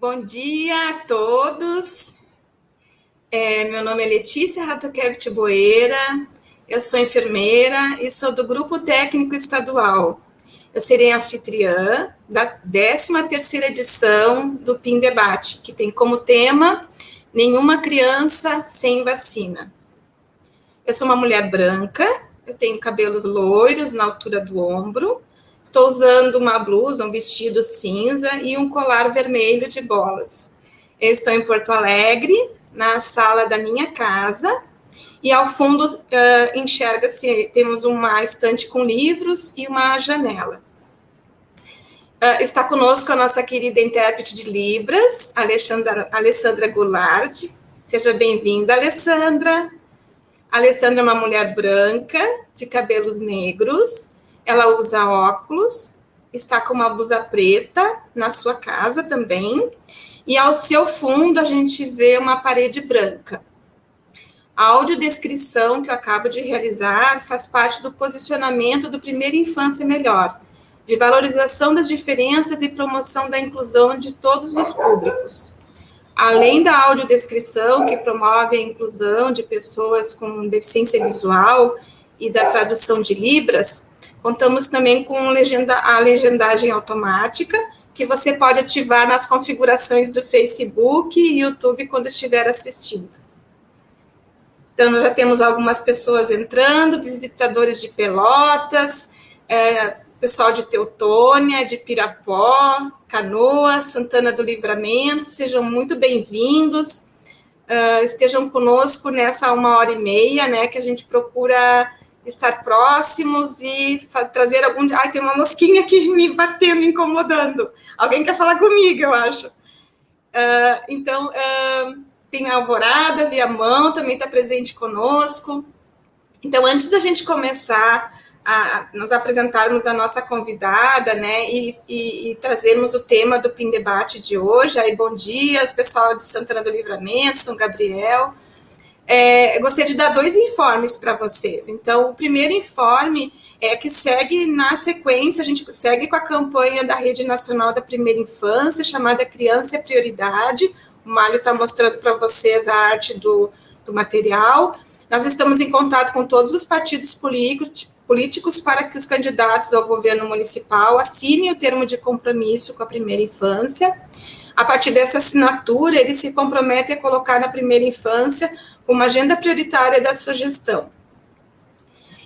Bom dia a todos. Meu nome é Letícia Ratoquevich Boeira, eu sou enfermeira e sou do Grupo Técnico Estadual. Eu serei anfitriã da 13ª edição do PIN Debate, que tem como tema Nenhuma Criança Sem Vacina. Eu sou uma mulher branca, eu tenho cabelos loiros na altura do ombro, estou usando uma blusa, um vestido cinza e um colar vermelho de bolas. Eu estou em Porto Alegre, na sala da minha casa, e ao fundo enxerga-se, temos uma estante com livros e uma janela. Está conosco a nossa querida intérprete de Libras, Alessandra Goulart. Seja bem-vinda, Alessandra. A Alessandra é uma mulher branca, de cabelos negros, ela usa óculos, está com uma blusa preta na sua casa também, e ao seu fundo a gente vê uma parede branca. A audiodescrição que eu acabo de realizar faz parte do posicionamento do Primeira Infância Melhor, de valorização das diferenças e promoção da inclusão de todos os públicos. Além da audiodescrição, que promove a inclusão de pessoas com deficiência visual e da tradução de Libras, contamos também com a legendagem automática, que você pode ativar nas configurações do Facebook e YouTube quando estiver assistindo. Então, nós já temos algumas pessoas entrando, visitadores de Pelotas, pessoal de Teutônia, de Pirapó, Canoas, Santana do Livramento, sejam muito bem-vindos, estejam conosco nessa 1h30, né, que a gente procura estar próximos e trazer algum... Ai, tem uma mosquinha aqui me batendo, me incomodando. Alguém quer falar comigo, eu acho. Então, tem a Alvorada, Viamão, também está presente conosco. Então, antes da gente começar a nos apresentarmos a nossa convidada, né, e trazermos o tema do PIN Debate de hoje. Aí, bom dia, pessoal de Santana do Livramento, São Gabriel. Eu gostaria de dar 2 informes para vocês. Então, o primeiro informe é que segue na sequência, a gente segue com a campanha da Rede Nacional da Primeira Infância, chamada Criança é Prioridade. O Mário está mostrando para vocês a arte do material. Nós estamos em contato com todos os partidos políticos para que os candidatos ao governo municipal assinem o termo de compromisso com a primeira infância. A partir dessa assinatura, eles se comprometem a colocar na primeira infância uma agenda prioritária da sua gestão.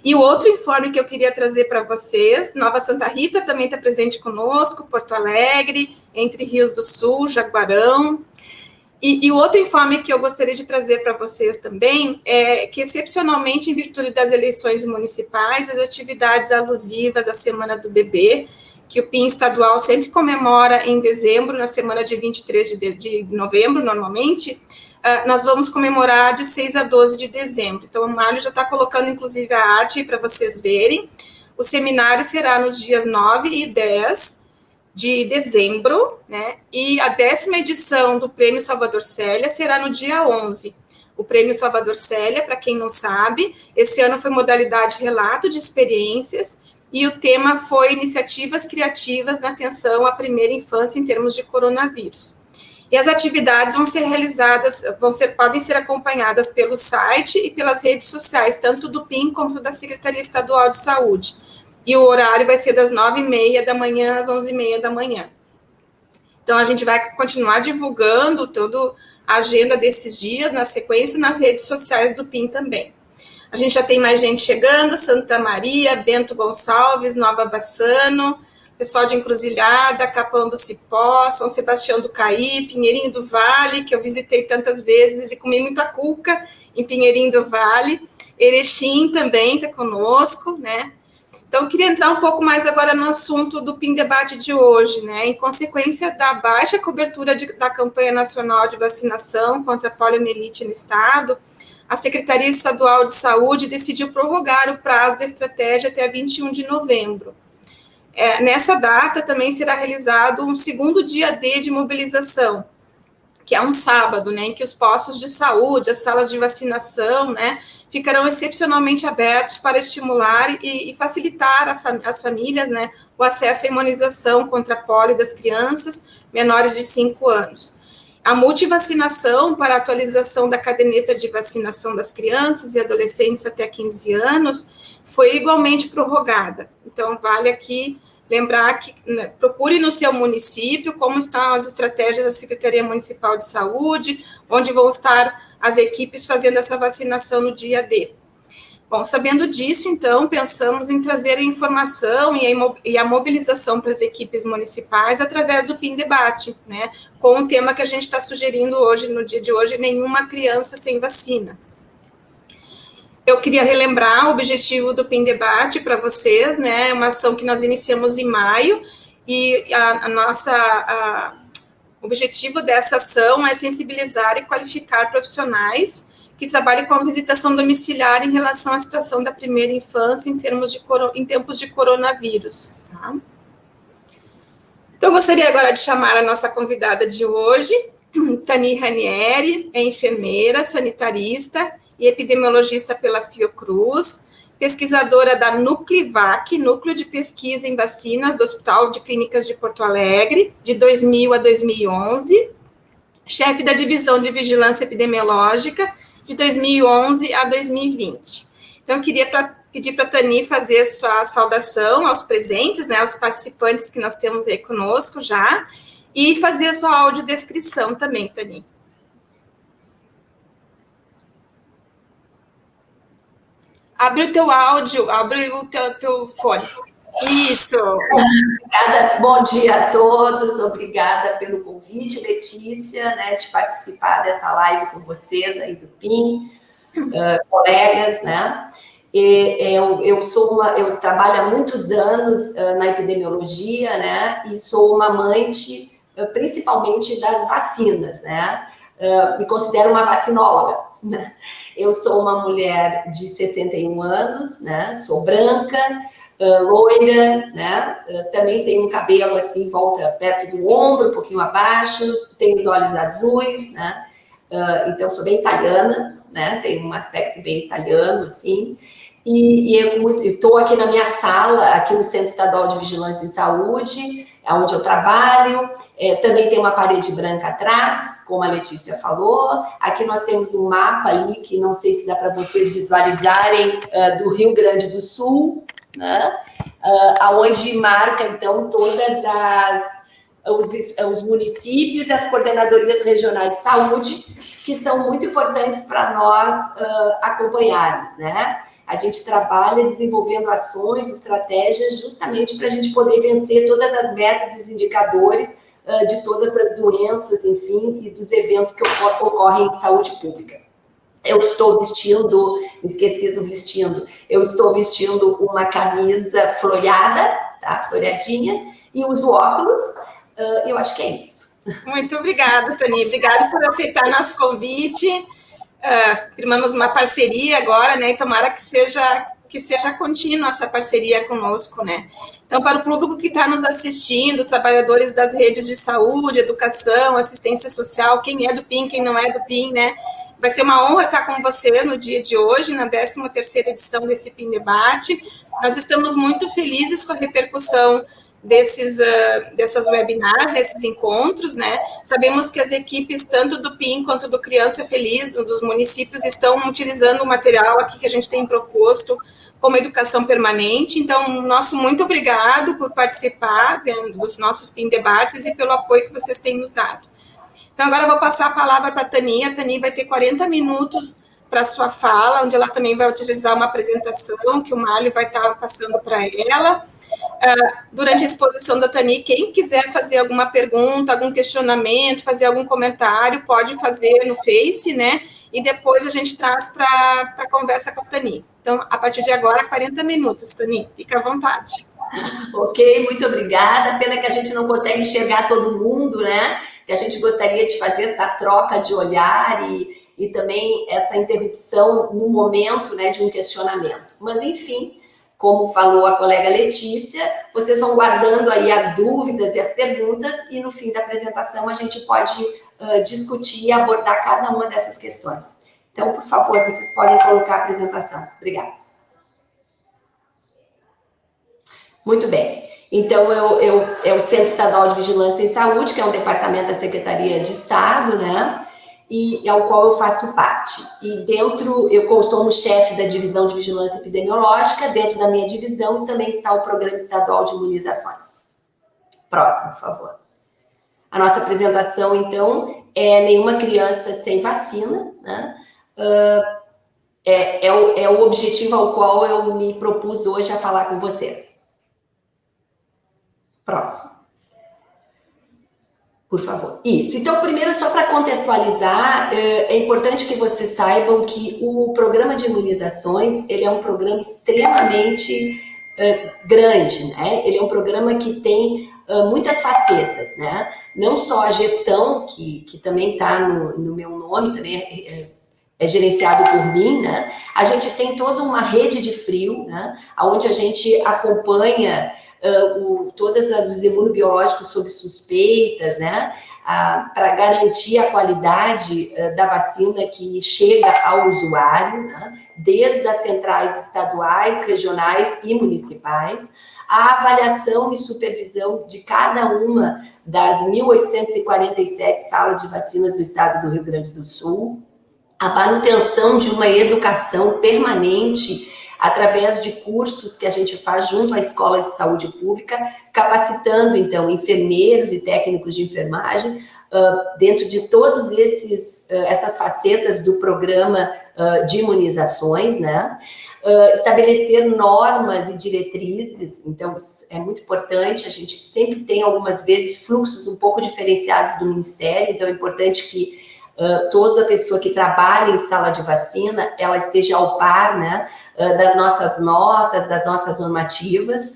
E o outro informe que eu queria trazer para vocês, Nova Santa Rita também está presente conosco, Porto Alegre, Entre Rios do Sul, Jaguarão. E o outro informe que eu gostaria de trazer para vocês também é que, excepcionalmente, em virtude das eleições municipais, as atividades alusivas à Semana do Bebê, que o PIN estadual sempre comemora em dezembro, na semana de 23 de novembro, normalmente, nós vamos comemorar de 6 a 12 de dezembro. Então, o Mário já está colocando, inclusive, a arte para vocês verem. O seminário será nos dias 9 e 10 de dezembro, né? E a 10ª edição do Prêmio Salvador Célia será no dia 11. O Prêmio Salvador Célia, para quem não sabe, esse ano foi modalidade relato de experiências, e o tema foi iniciativas criativas na atenção à primeira infância em termos de coronavírus. E as atividades vão ser realizadas, podem ser acompanhadas pelo site e pelas redes sociais, tanto do PIN quanto da Secretaria Estadual de Saúde. E o horário vai ser das 9h30 da manhã às 11h30 da manhã. Então, a gente vai continuar divulgando toda a agenda desses dias, na sequência, nas redes sociais do PIN também. A gente já tem mais gente chegando, Santa Maria, Bento Gonçalves, Nova Bassano, pessoal de Encruzilhada, Capão do Cipó, São Sebastião do Caí, Pinheirinho do Vale, que eu visitei tantas vezes e comi muita cuca em Pinheirinho do Vale. Erechim também está conosco, né? Então, eu queria entrar um pouco mais agora no assunto do PIN Debate de hoje, né? Em consequência da baixa cobertura da campanha nacional de vacinação contra a poliomielite no estado, a Secretaria Estadual de Saúde decidiu prorrogar o prazo da estratégia até 21 de novembro. Nessa data, também será realizado um segundo dia D de mobilização, que é um sábado, né, em que os postos de saúde, as salas de vacinação, né, ficarão excepcionalmente abertos para estimular e facilitar as famílias, né, o acesso à imunização contra a polio das crianças menores de 5 anos. A multivacinação para a atualização da caderneta de vacinação das crianças e adolescentes até 15 anos foi igualmente prorrogada. Então, vale aqui lembrar que, né, procure no seu município como estão as estratégias da Secretaria Municipal de Saúde, onde vão estar as equipes fazendo essa vacinação no dia D. Bom, sabendo disso, então, pensamos em trazer a informação e a mobilização para as equipes municipais através do PIN Debate, né, com o tema que a gente está sugerindo hoje, no dia de hoje, nenhuma criança sem vacina. Eu queria relembrar o objetivo do PIN Debate para vocês, né, uma ação que nós iniciamos em maio, e o objetivo dessa ação é sensibilizar e qualificar profissionais que trabalhem com a visitação domiciliar em relação à situação da primeira infância em tempos de coronavírus. Tá? Então, gostaria agora de chamar a nossa convidada de hoje, Tani Ranieri, é enfermeira, sanitarista e epidemiologista pela Fiocruz, pesquisadora da Nuclivac, Núcleo de Pesquisa em Vacinas do Hospital de Clínicas de Porto Alegre, de 2000 a 2011, chefe da Divisão de Vigilância Epidemiológica, de 2011 a 2020. Então, eu queria pedir para a Tani fazer sua saudação aos presentes, né, aos participantes que nós temos aí conosco já, e fazer a sua audiodescrição também, Tani. Abre o teu áudio, abre o teu fone. Isso. Obrigada, bom dia a todos, obrigada pelo convite, Letícia, né, de participar dessa live com vocês aí do PIN, colegas, né? Eu trabalho há muitos anos na epidemiologia, né? E sou uma amante, principalmente das vacinas, né? Me considero uma vacinóloga, né? Eu sou uma mulher de 61 anos, né? Sou branca, loira, né? Também tenho um cabelo assim, volta perto do ombro, um pouquinho abaixo, tenho os olhos azuis, né? Então sou bem italiana, né? Tenho um aspecto bem italiano, assim. E eu estou aqui na minha sala, aqui no Centro Estadual de Vigilância em Saúde, onde eu trabalho. Também tem uma parede branca atrás, como a Letícia falou. Aqui nós temos um mapa ali, que não sei se dá para vocês visualizarem, do Rio Grande do Sul, né? Onde marca, então, todas os municípios e as coordenadorias regionais de saúde, que são muito importantes para nós acompanharmos, né? A gente trabalha desenvolvendo ações, estratégias, justamente para a gente poder vencer todas as metas e os indicadores de todas as doenças, enfim, e dos eventos que ocorrem em saúde pública. Eu estou vestindo, eu estou vestindo uma camisa floreada, tá? Floreadinha, e uso óculos. Eu acho que é isso. Muito obrigada, Tani. Obrigada por aceitar nosso convite. Firmamos uma parceria agora, né? E tomara que seja contínua essa parceria conosco, né? Então, para o público que está nos assistindo, trabalhadores das redes de saúde, educação, assistência social, quem é do PIN, quem não é do PIN, né? Vai ser uma honra estar com vocês no dia de hoje, na 13ª edição desse PIN Debate. Nós estamos muito felizes com a repercussão dessas webinars, desses encontros, né? Sabemos que as equipes, tanto do PIN quanto do Criança Feliz, dos municípios, estão utilizando o material aqui que a gente tem proposto como educação permanente. Então, nosso muito obrigado por participar dos nossos PIN Debates e pelo apoio que vocês têm nos dado. Então, agora eu vou passar a palavra para a Tani. A Tani vai ter 40 minutos para a sua fala, onde ela também vai utilizar uma apresentação que o Mário vai estar passando para ela. Durante a exposição da Tani, quem quiser fazer alguma pergunta, algum questionamento, fazer algum comentário, pode fazer no Face, né? E depois a gente traz para a conversa com a Tani. Então, a partir de agora, 40 minutos, Tani. Fica à vontade. Ok, muito obrigada. Pena que a gente não consegue enxergar todo mundo, né? Que a gente gostaria de fazer essa troca de olhar e também essa interrupção no momento, né, de um questionamento. Mas, enfim, Como falou a colega Letícia, vocês vão guardando aí as dúvidas e as perguntas, e no fim da apresentação a gente pode discutir e abordar cada uma dessas questões. Então, por favor, vocês podem colocar a apresentação. Obrigada. Muito bem. Então, é o Centro Estadual de Vigilância em Saúde, que é um departamento da Secretaria de Estado, né? E ao qual eu faço parte. E dentro, eu sou como chefe da Divisão de Vigilância Epidemiológica, dentro da minha divisão também está o Programa Estadual de Imunizações. Próximo, por favor. A nossa apresentação, então, é nenhuma criança sem vacina, né? É o objetivo ao qual eu me propus hoje a falar com vocês. Próximo. Por favor. Isso. Então, primeiro, só para contextualizar, é importante que vocês saibam que o programa de imunizações, ele é um programa extremamente grande, né? Ele é um programa que tem muitas facetas, né? Não só a gestão, que também está no meu nome, também é gerenciado por mim, né? A gente tem toda uma rede de frio, né? Onde a gente acompanha todas os imunobiológicos sob suspeitas, né, para garantir a qualidade da vacina que chega ao usuário, né, desde as centrais estaduais, regionais e municipais, a avaliação e supervisão de cada uma das 1.847 salas de vacinas do estado do Rio Grande do Sul, a manutenção de uma educação permanente através de cursos que a gente faz junto à Escola de Saúde Pública, capacitando, então, enfermeiros e técnicos de enfermagem, dentro de todas essas facetas do programa de imunizações, né? Estabelecer normas e diretrizes, então, é muito importante, a gente sempre tem, algumas vezes, fluxos um pouco diferenciados do Ministério, então é importante que toda pessoa que trabalha em sala de vacina, ela esteja ao par, né, das nossas notas, das nossas normativas.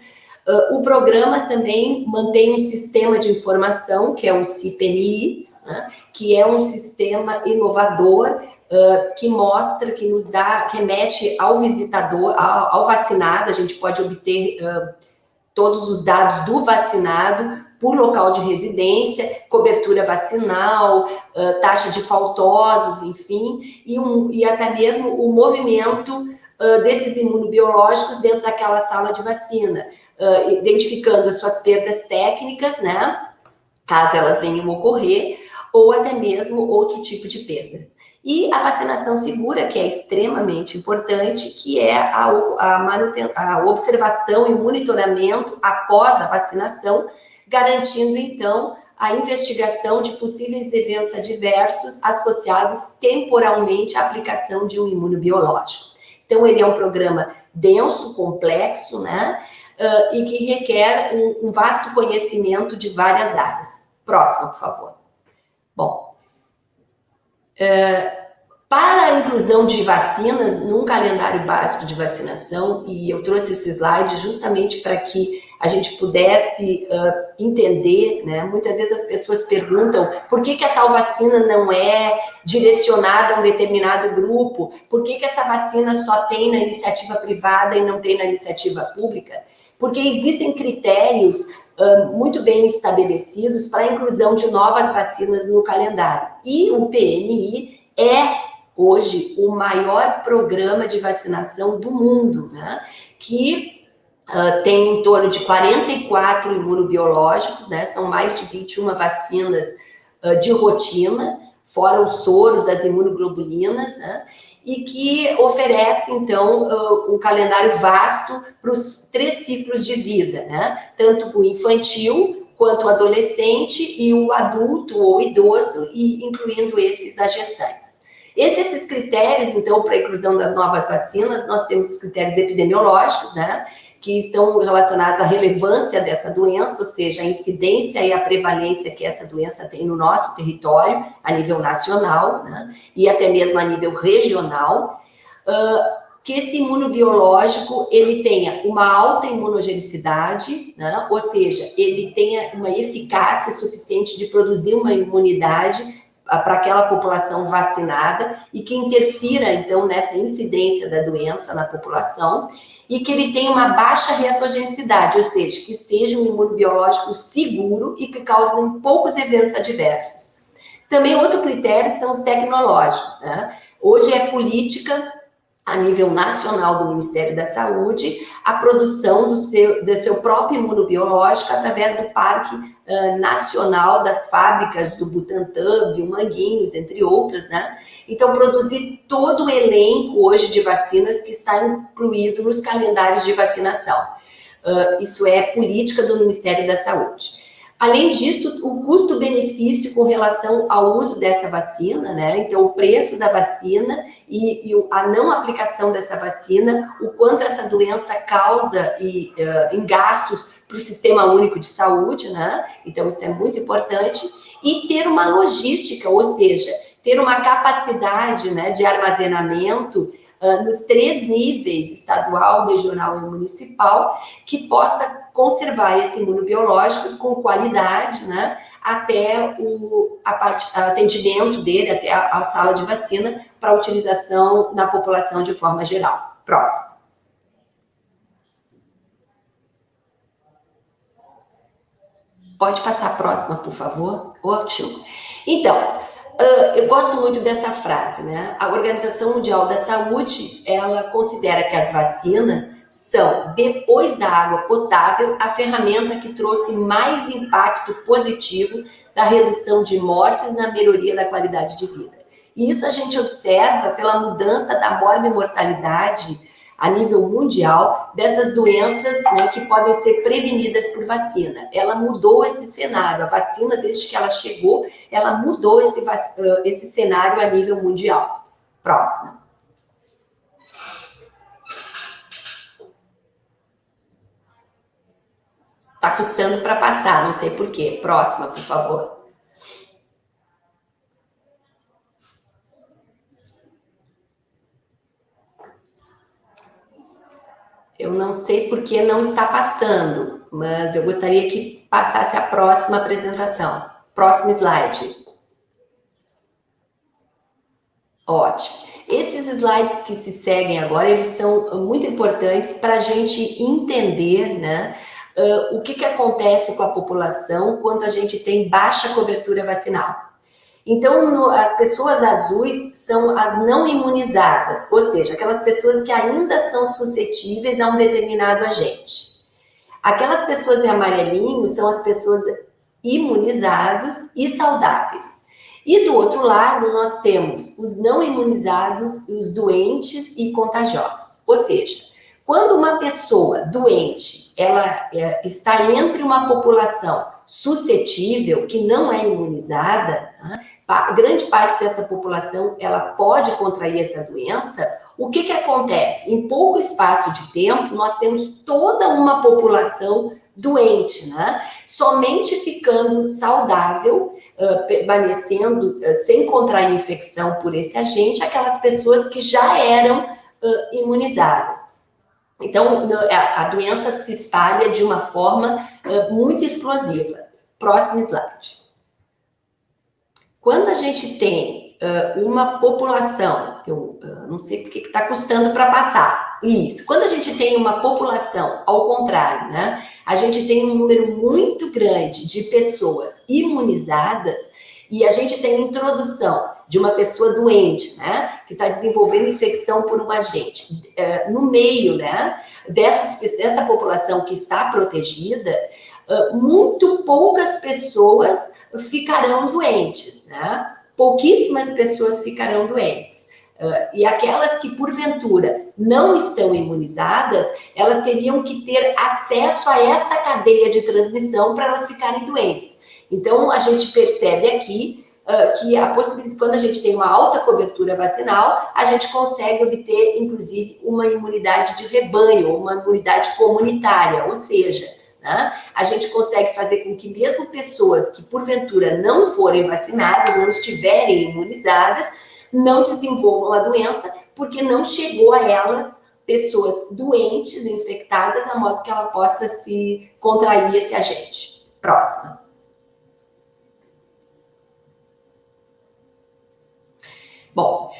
O programa também mantém um sistema de informação, que é o CIPNI, né, que é um sistema inovador, que mostra, que nos dá, remete ao visitador, ao vacinado, a gente pode obter todos os dados do vacinado, por local de residência, cobertura vacinal, taxa de faltosos, enfim, e até mesmo o movimento desses imunobiológicos dentro daquela sala de vacina, identificando as suas perdas técnicas, né, caso elas venham ocorrer, ou até mesmo outro tipo de perda. E a vacinação segura, que é extremamente importante, que é a observação e o monitoramento após a vacinação, garantindo, então, a investigação de possíveis eventos adversos associados temporalmente à aplicação de um imunobiológico. Então, ele é um programa denso, complexo, né, e que requer um vasto conhecimento de várias áreas. Próxima, por favor. Bom, para a inclusão de vacinas num calendário básico de vacinação, e eu trouxe esse slide justamente para que a gente pudesse entender, né? Muitas vezes as pessoas perguntam por que a tal vacina não é direcionada a um determinado grupo, por que essa vacina só tem na iniciativa privada e não tem na iniciativa pública? Porque existem critérios muito bem estabelecidos para a inclusão de novas vacinas no calendário. E o PNI é, hoje, o maior programa de vacinação do mundo, né? Que tem em torno de 44 imunobiológicos, né? São mais de 21 vacinas de rotina, fora os soros, as imunoglobulinas, né? E que oferece, então, um calendário vasto para os 3 ciclos de vida, né? Tanto o infantil, quanto o adolescente e o adulto ou idoso, e incluindo esses as gestantes. Entre esses critérios, então, para a inclusão das novas vacinas, nós temos os critérios epidemiológicos, né? Que estão relacionados à relevância dessa doença, ou seja, a incidência e a prevalência que essa doença tem no nosso território, a nível nacional, né, e até mesmo a nível regional, que esse imunobiológico, ele tenha uma alta imunogenicidade, né, ou seja, ele tenha uma eficácia suficiente de produzir uma imunidade para aquela população vacinada e que interfira, então, nessa incidência da doença na população, e que ele tenha uma baixa reatogeneidade, ou seja, que seja um imunobiológico seguro e que cause poucos eventos adversos. Também outro critério são os tecnológicos, né? Hoje é política a nível nacional do Ministério da Saúde, a produção do seu próprio imunobiológico através do Parque Nacional das Fábricas do Butantan, Biomanguinhos, entre outras, né? Então, produzir todo o elenco hoje de vacinas que está incluído nos calendários de vacinação. Isso é política do Ministério da Saúde. Além disso, o custo-benefício com relação ao uso dessa vacina, né? Então, o preço da vacina e a não aplicação dessa vacina, o quanto essa doença causa em gastos para o Sistema Único de Saúde, né? Então, isso é muito importante. E ter uma logística, ou seja, ter uma capacidade, né, de armazenamento nos 3 níveis, estadual, regional e municipal, que possa conservar esse imunobiológico com qualidade, né, até o atendimento dele, até a sala de vacina, para utilização na população de forma geral. Próximo. Pode passar a próxima, por favor? Ótimo. Então, eu gosto muito dessa frase, né? A Organização Mundial da Saúde, ela considera que as vacinas são, depois da água potável, a ferramenta que trouxe mais impacto positivo na redução de mortes, na melhoria da qualidade de vida. E isso a gente observa pela mudança da mortalidade a nível mundial dessas doenças, né, que podem ser prevenidas por vacina. Ela mudou esse cenário, a vacina, desde que ela chegou, ela mudou esse cenário a nível mundial. Próxima. Tá custando para passar, não sei por quê. Próxima, por favor. Eu não sei por que não está passando, mas eu gostaria que passasse a próxima apresentação. Próximo slide. Ótimo. Esses slides que se seguem agora, eles são muito importantes para a gente entender, né, o que acontece com a população quando a gente tem baixa cobertura vacinal. Então, as pessoas azuis são as não imunizadas, ou seja, aquelas pessoas que ainda são suscetíveis a um determinado agente. Aquelas pessoas em amarelinho são as pessoas imunizadas e saudáveis. E do outro lado, nós temos os não imunizados, os doentes e contagiosos. Ou seja, quando uma pessoa doente, ela está entre uma população suscetível, que não é imunizada, né? Grande parte dessa população, ela pode contrair essa doença. O que acontece? Em pouco espaço de tempo, nós temos toda uma população doente, né? Somente ficando saudável, permanecendo sem contrair infecção por esse agente, aquelas pessoas que já eram imunizadas. Então, a doença se espalha de uma forma muito explosiva. Próximo slide. Quando a gente tem uma população, eu não sei porque que está custando para passar, isso, quando a gente tem uma população, ao contrário, né, a gente tem um número muito grande de pessoas imunizadas e a gente tem a introdução de uma pessoa doente, né, que está desenvolvendo infecção por um agente, no meio, né, dessa população que está protegida, muito poucas pessoas ficarão doentes, né? Pouquíssimas pessoas ficarão doentes. E aquelas que, porventura, não estão imunizadas, elas teriam que ter acesso a essa cadeia de transmissão para elas ficarem doentes. Então, a gente percebe aqui que a possibilidade, quando a gente tem uma alta cobertura vacinal, a gente consegue obter, inclusive, uma imunidade de rebanho, uma imunidade comunitária, ou seja, né, a gente consegue fazer com que mesmo pessoas que, porventura, não forem vacinadas, não estiverem imunizadas, não desenvolvam a doença, porque não chegou a elas pessoas doentes, infectadas, a modo que ela possa se contrair esse agente. Próxima. Bom,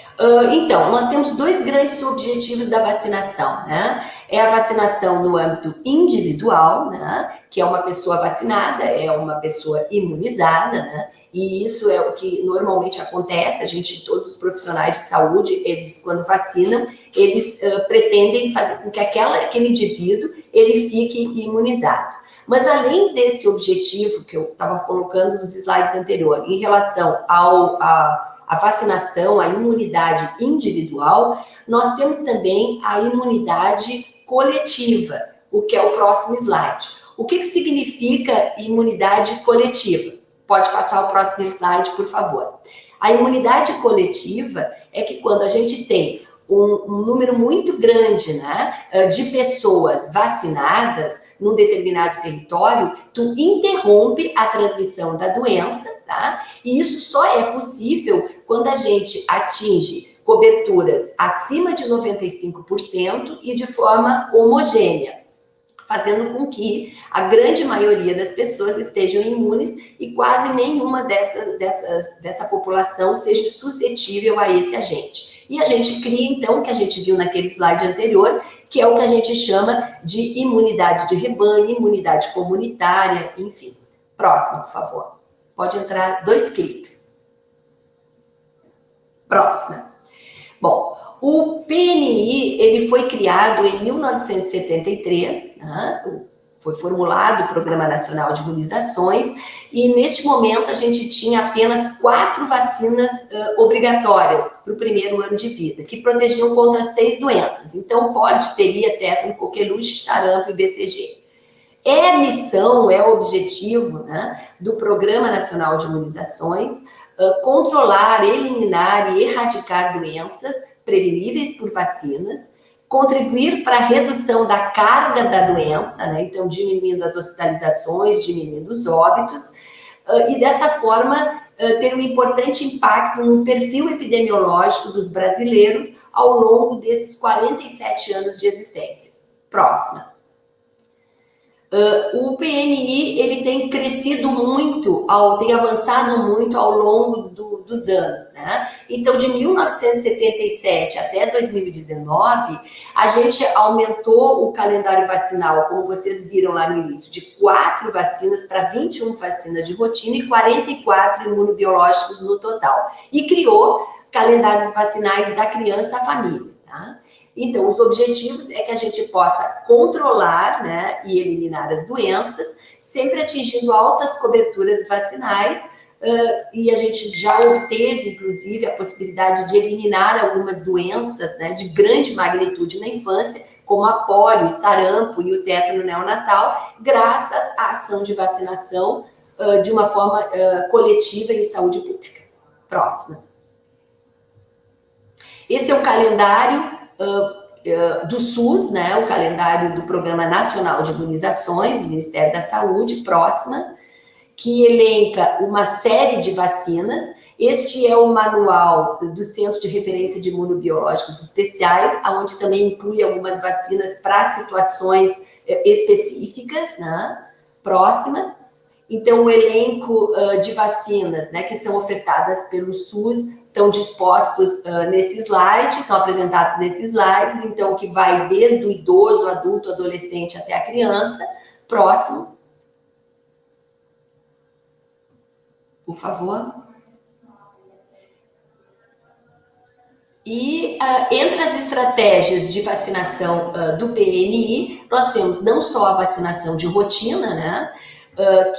Então, nós temos dois grandes objetivos da vacinação, né? É a vacinação no âmbito individual, né? Que é uma pessoa vacinada, é uma pessoa imunizada, né? E isso é o que normalmente acontece. Todos os profissionais de saúde, eles, quando vacinam, eles pretendem fazer com que aquele indivíduo, ele fique imunizado. Mas além desse objetivo que eu estava colocando nos slides anteriores, em relação a vacinação, a imunidade individual, nós temos também a imunidade coletiva, o que é o próximo slide. O que significa imunidade coletiva? Pode passar o próximo slide, por favor. A imunidade coletiva é que quando a gente tem um número muito grande, né, de pessoas vacinadas num determinado território, tu interrompe a transmissão da doença, tá? E isso só é possível quando a gente atinge coberturas acima de 95% e de forma homogênea, fazendo com que a grande maioria das pessoas estejam imunes e quase nenhuma dessa população seja suscetível a esse agente. E a gente cria, então, o que a gente viu naquele slide anterior, que é o que a gente chama de imunidade de rebanho, imunidade comunitária, enfim. Próximo, por favor. Pode entrar 2 cliques. Próxima. Bom, o PNI, ele foi criado em 1973, né? Foi formulado o Programa Nacional de Imunizações, e neste momento a gente tinha apenas 4 vacinas obrigatórias para o primeiro ano de vida, que protegiam contra 6 doenças. Então, polio, difteria, tétano, coqueluche, sarampo e BCG. É a missão, é o objetivo, né, do Programa Nacional de Imunizações, controlar, eliminar e erradicar doenças preveníveis por vacinas, contribuir para a redução da carga da doença, né? Então diminuindo as hospitalizações, diminuindo os óbitos, e desta forma ter um importante impacto no perfil epidemiológico dos brasileiros ao longo desses 47 anos de existência. Próxima. O PNI, ele tem crescido muito, tem avançado muito ao longo dos anos, né? Então, de 1977 até 2019, a gente aumentou o calendário vacinal, como vocês viram lá no início, de 4 vacinas para 21 vacinas de rotina e 44 imunobiológicos no total. E criou calendários vacinais da criança à família, tá? Então, os objetivos é que a gente possa controlar, né, e eliminar as doenças, sempre atingindo altas coberturas vacinais, e a gente já obteve, inclusive, a possibilidade de eliminar algumas doenças, né, de grande magnitude na infância, como a polio, o sarampo e o tétano neonatal, graças à ação de vacinação de uma forma coletiva em saúde pública. Próxima. Esse é o calendário do SUS, né, o calendário do Programa Nacional de Imunizações, do Ministério da Saúde. Próxima, que elenca uma série de vacinas. Este é o manual do Centro de Referência de Imunobiológicos Especiais, onde também inclui algumas vacinas para situações específicas, né? Próxima. Então, o elenco de vacinas, né, que são ofertadas pelo SUS, estão dispostos nesse slide, estão apresentados nesses slides, então, que vai desde o idoso, adulto, adolescente até a criança. Próximo. Por favor. E entre as estratégias de vacinação do PNI, nós temos não só a vacinação de rotina, né?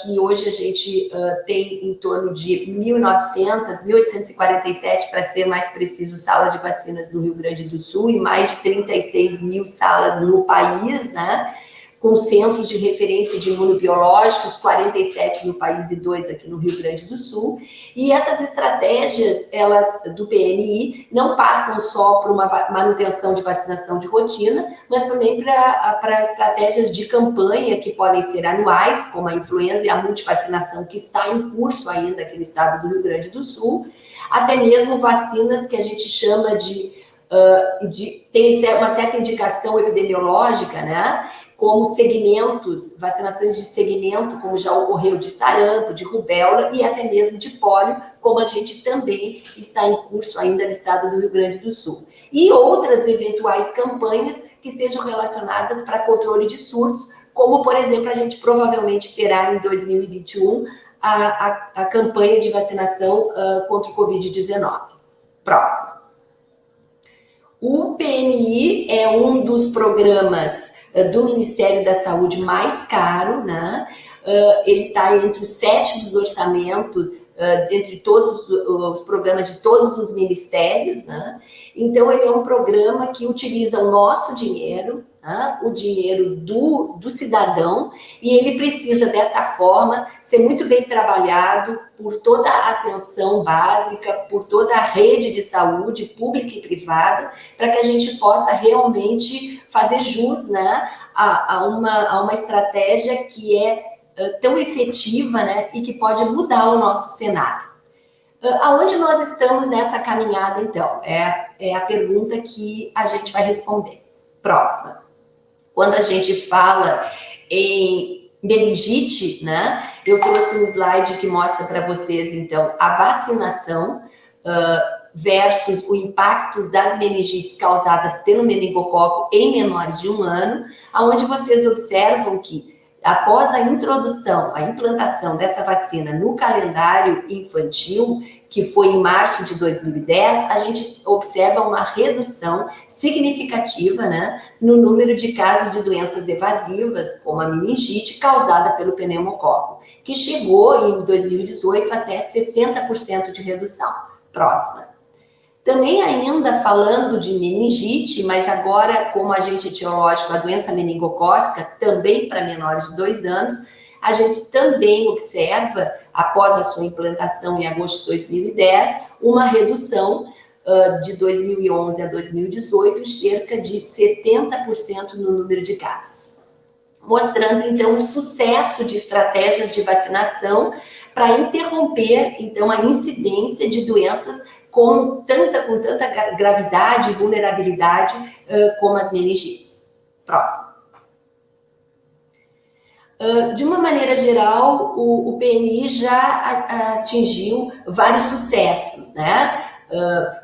Que hoje a gente tem em torno de 1.900, 1.847, para ser mais preciso, salas de vacinas no Rio Grande do Sul e mais de 36 mil salas no país, né? Com centros de referência de imunobiológicos, 47 no país e 2 aqui no Rio Grande do Sul. E essas estratégias, elas do PNI, não passam só por uma manutenção de vacinação de rotina, mas também para estratégias de campanha que podem ser anuais, como a influenza e a multivacinação, que está em curso ainda aqui no estado do Rio Grande do Sul, até mesmo vacinas que a gente chama tem uma certa indicação epidemiológica, né? como segmentos, vacinações de segmento, como já ocorreu de sarampo, de rubéola e até mesmo de pólio, como a gente também está em curso ainda no estado do Rio Grande do Sul. E outras eventuais campanhas que estejam relacionadas para controle de surtos, como, por exemplo, a gente provavelmente terá em 2021 a campanha de vacinação contra o Covid-19. Próximo. O PNI é um dos programas do Ministério da Saúde mais caro, né? Ele está entre os 7 dos orçamentos, entre todos os programas de todos os ministérios, né? Então, ele é um programa que utiliza o nosso dinheiro, né? O dinheiro do cidadão, e ele precisa, desta forma, ser muito bem trabalhado por toda a atenção básica, por toda a rede de saúde, pública e privada, para que a gente possa realmente fazer jus, né, a uma estratégia que é tão efetiva, né, e que pode mudar o nosso cenário. Aonde nós estamos nessa caminhada, então? É a pergunta que a gente vai responder. Próxima. Quando a gente fala em meningite, né, eu trouxe um slide que mostra para vocês, então, a vacinação versus o impacto das meningites causadas pelo meningococo em menores de 1 ano, onde vocês observam que, após a introdução, a implantação dessa vacina no calendário infantil, que foi em março de 2010, a gente observa uma redução significativa, né, no número de casos de doenças evasivas, como a meningite, causada pelo pneumococo, que chegou em 2018 até 60% de redução. Próxima. Também ainda falando de meningite, mas agora como agente etiológico a doença meningocócica, também para menores de 2 anos, a gente também observa, após a sua implantação em agosto de 2010, uma redução de 2011 a 2018, cerca de 70% no número de casos. Mostrando, então, o sucesso de estratégias de vacinação para interromper, então, a incidência de doenças com tanta gravidade e vulnerabilidade como as meningites. Próximo. De uma maneira geral, o PNI já atingiu vários sucessos, né?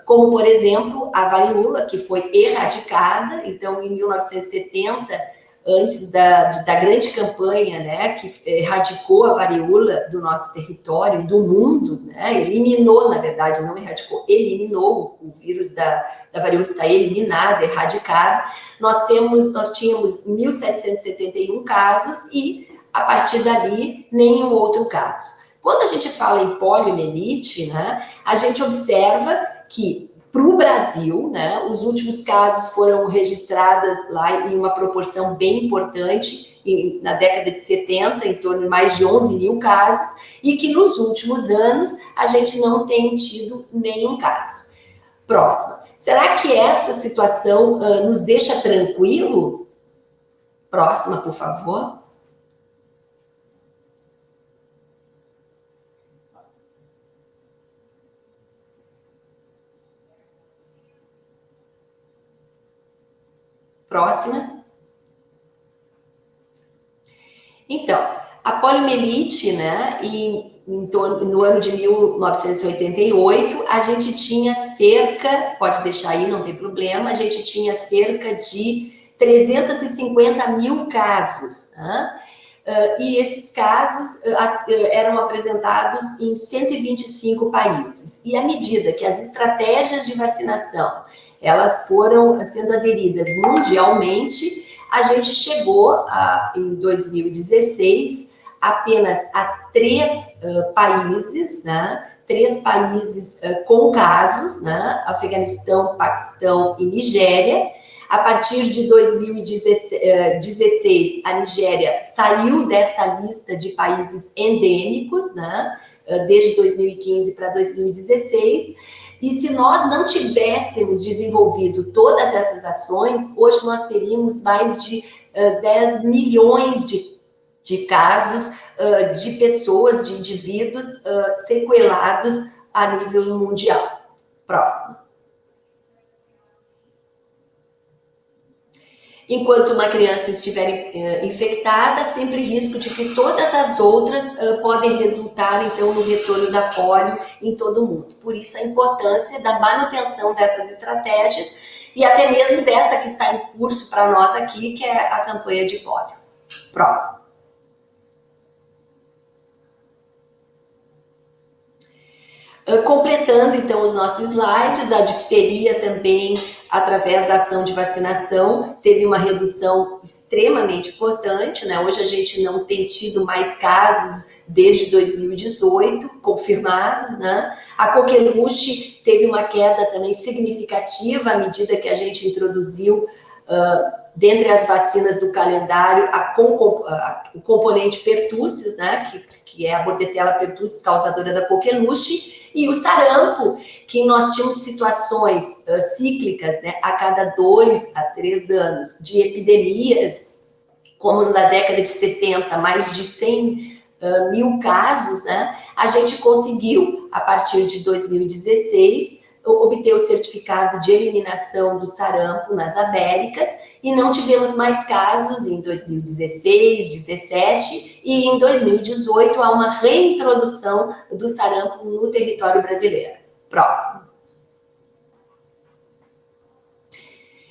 Como, por exemplo, a varíola, que foi erradicada, então, em 1970, antes da grande campanha, né, que erradicou a varíola do nosso território e do mundo, né, eliminou, na verdade, não erradicou, eliminou o vírus da varíola, está eliminado, erradicado. Nós tínhamos 1.771 casos e, a partir dali, nenhum outro caso. Quando a gente fala em poliomielite, né, a gente observa que, para o Brasil, né, os últimos casos foram registrados lá em uma proporção bem importante, na década de 70, em torno de mais de 11 mil casos, e que nos últimos anos a gente não tem tido nenhum caso. Próxima. Será que essa situação nos deixa tranquilo? Próxima, por favor. Próxima. Então, a poliomielite, né, no ano de 1988, a gente tinha cerca, pode deixar aí, não tem problema, a gente tinha cerca de 350 mil casos, né? E esses casos eram apresentados em 125 países. E à medida que as estratégias de vacinação elas foram sendo aderidas mundialmente, a gente chegou em 2016 apenas a 3 países, né? 3 países com casos, né? Afeganistão, Paquistão e Nigéria. A partir de 2016, a Nigéria saiu desta lista de países endêmicos, né? Desde 2015 para 2016. E se nós não tivéssemos desenvolvido todas essas ações, hoje nós teríamos mais de 10 milhões de casos de pessoas, de indivíduos sequelados a nível mundial. Próximo. Enquanto uma criança estiver infectada, sempre risco de que todas as outras podem resultar, então, no retorno da polio em todo o mundo. Por isso, a importância da manutenção dessas estratégias e até mesmo dessa que está em curso para nós aqui, que é a campanha de polio. Próximo. Completando, então, os nossos slides, a difteria também, através da ação de vacinação, teve uma redução extremamente importante, né? Hoje a gente não tem tido mais casos desde 2018 confirmados, né? A coqueluche teve uma queda também significativa à medida que a gente introduziu, dentre as vacinas do calendário, o componente pertussis, né? Que é a Bordetella pertussis, causadora da coqueluche, e o sarampo, que nós tínhamos situações cíclicas, né, a cada 2 a 3 anos, de epidemias, como na década de 70, mais de 100 mil casos, né, a gente conseguiu, a partir de 2016, obter o certificado de eliminação do sarampo nas Américas e não tivemos mais casos em 2016, 2017 e em 2018 há uma reintrodução do sarampo no território brasileiro. Próximo.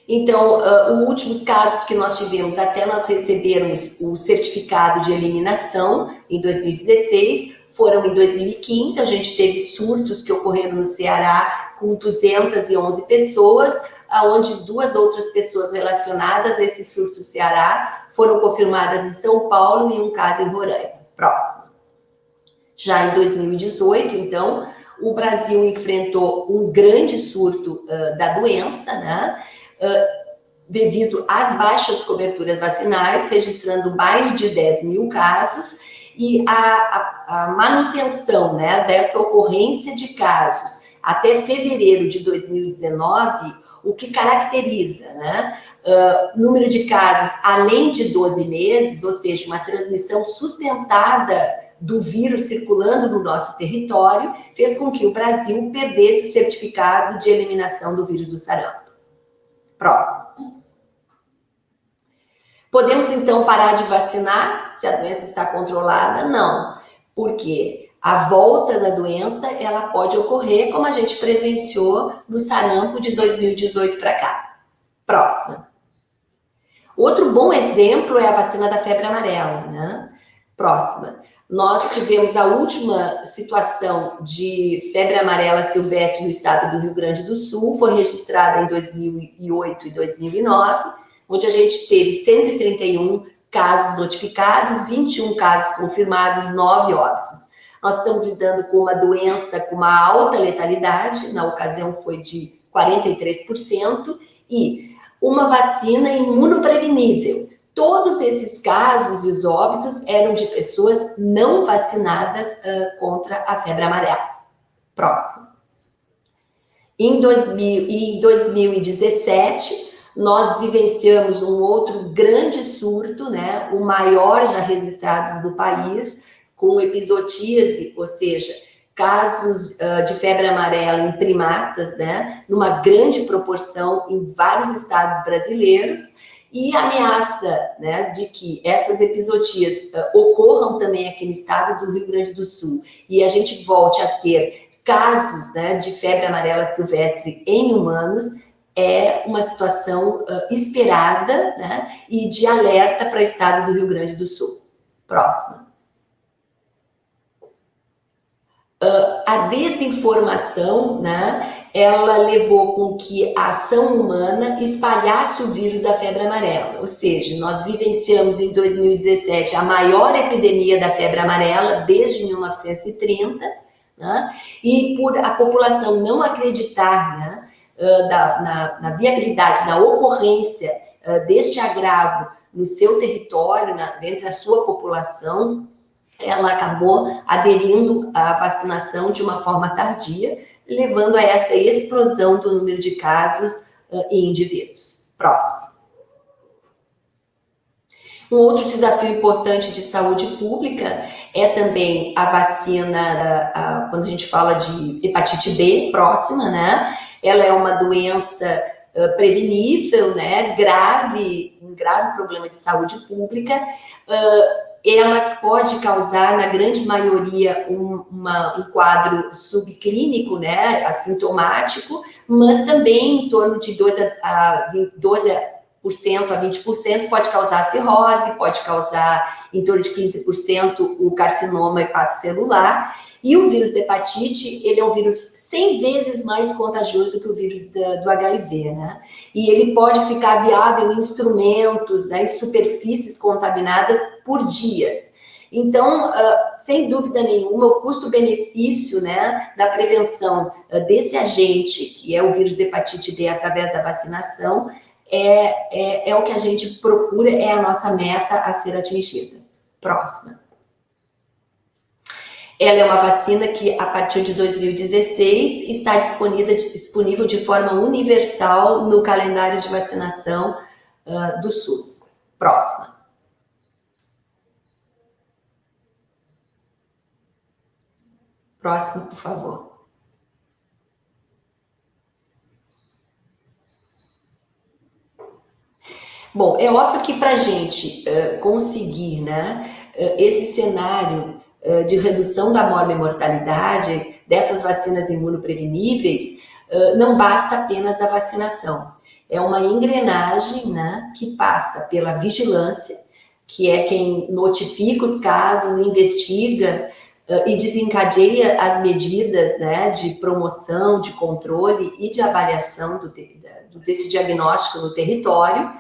Então, os últimos casos que nós tivemos até nós recebermos o certificado de eliminação em 2016 foram em 2015, a gente teve surtos que ocorreram no Ceará com 211 pessoas, onde 2 outras pessoas relacionadas a esse surto do Ceará foram confirmadas em São Paulo e um caso em Roraima. Próximo. Já em 2018, então, o Brasil enfrentou um grande surto da doença, né? Devido às baixas coberturas vacinais, registrando mais de 10 mil casos, e a manutenção, né, dessa ocorrência de casos até fevereiro de 2019, o que caracteriza, né, número de casos além de 12 meses, ou seja, uma transmissão sustentada do vírus circulando no nosso território, fez com que o Brasil perdesse o certificado de eliminação do vírus do sarampo. Próximo. Podemos, então, parar de vacinar se a doença está controlada? Não, porque a volta da doença, ela pode ocorrer como a gente presenciou no sarampo de 2018 para cá. Próxima. Outro bom exemplo é a vacina da febre amarela, né? Próxima. Nós tivemos a última situação de febre amarela silvestre no estado do Rio Grande do Sul, foi registrada em 2008 e 2009, onde a gente teve 131 casos notificados, 21 casos confirmados, 9 óbitos. Nós estamos lidando com uma doença com uma alta letalidade, na ocasião foi de 43%, e uma vacina imunoprevenível. Todos esses casos e os óbitos eram de pessoas não vacinadas contra a febre amarela. Próximo. Em 2017, nós vivenciamos um outro grande surto, né, o maior já registrado do país, com epizotíase, ou seja, casos de febre amarela em primatas, né, numa grande proporção em vários estados brasileiros, e a ameaça, né, de que essas epizotias ocorram também aqui no estado do Rio Grande do Sul e a gente volte a ter casos, né, de febre amarela silvestre em humanos, é uma situação esperada, né, e de alerta para o estado do Rio Grande do Sul. Próxima. A desinformação, né, ela levou com que a ação humana espalhasse o vírus da febre amarela, ou seja, nós vivenciamos em 2017 a maior epidemia da febre amarela desde 1930, né, e por a população não acreditar, né, na viabilidade, na ocorrência deste agravo no seu território, dentro da sua população, ela acabou aderindo à vacinação de uma forma tardia, levando a essa explosão do número de casos em indivíduos. Próximo. Um outro desafio importante de saúde pública é também a vacina, quando a gente fala de hepatite B próxima, né? Ela é uma doença prevenível, né, um grave problema de saúde pública. Ela pode causar, na grande maioria, um quadro subclínico, né, assintomático, mas também em torno de 12% a 20% pode causar cirrose, pode causar em torno de 15% o carcinoma hepatocelular. E o vírus da hepatite, ele é um vírus 100 vezes mais contagioso que o vírus do HIV, né? E ele pode ficar viável em instrumentos, né, em superfícies contaminadas por dias. Então, sem dúvida nenhuma, o custo-benefício, né, da prevenção desse agente, que é o vírus da hepatite B através da vacinação, é o que a gente procura, é a nossa meta a ser atingida. Próxima. Ela é uma vacina que, a partir de 2016, está disponível de forma universal no calendário de vacinação do SUS. Próxima. Próximo, por favor. Bom, é óbvio que para a gente conseguir, né, esse cenário de redução da morte e mortalidade dessas vacinas imunopreveníveis, não basta apenas a vacinação. É uma engrenagem, né, que passa pela vigilância, que é quem notifica os casos, investiga e desencadeia as medidas, né, de promoção, de controle e de avaliação desse diagnóstico no território.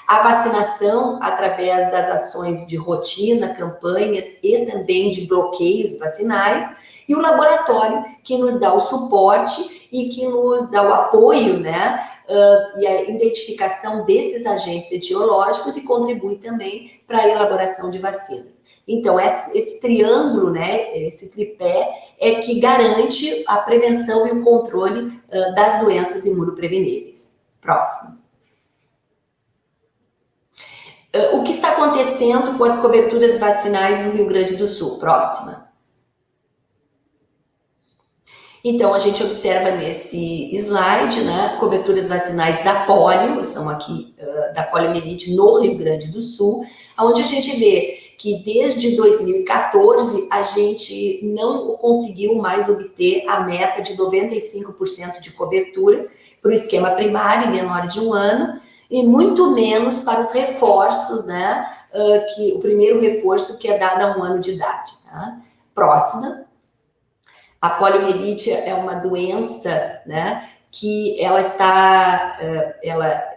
A vacinação através das ações de rotina, campanhas e também de bloqueios vacinais, e o laboratório que nos dá o suporte e que nos dá o apoio, né, e a identificação desses agentes etiológicos e contribui também para a elaboração de vacinas. Então, esse triângulo, né, esse tripé, é que garante a prevenção e o controle das doenças imunopreveníveis. Próximo. O que está acontecendo com as coberturas vacinais no Rio Grande do Sul? Próxima. Então, a gente observa nesse slide, né, coberturas vacinais da polio, são aqui da poliomielite no Rio Grande do Sul, onde a gente vê que desde 2014 a gente não conseguiu mais obter a meta de 95% de cobertura para o esquema primário em menores de 1 ano, e muito menos para os reforços, né? O primeiro reforço que é dado a 1 ano de idade. Tá? Próxima. A poliomielite é uma doença, né, que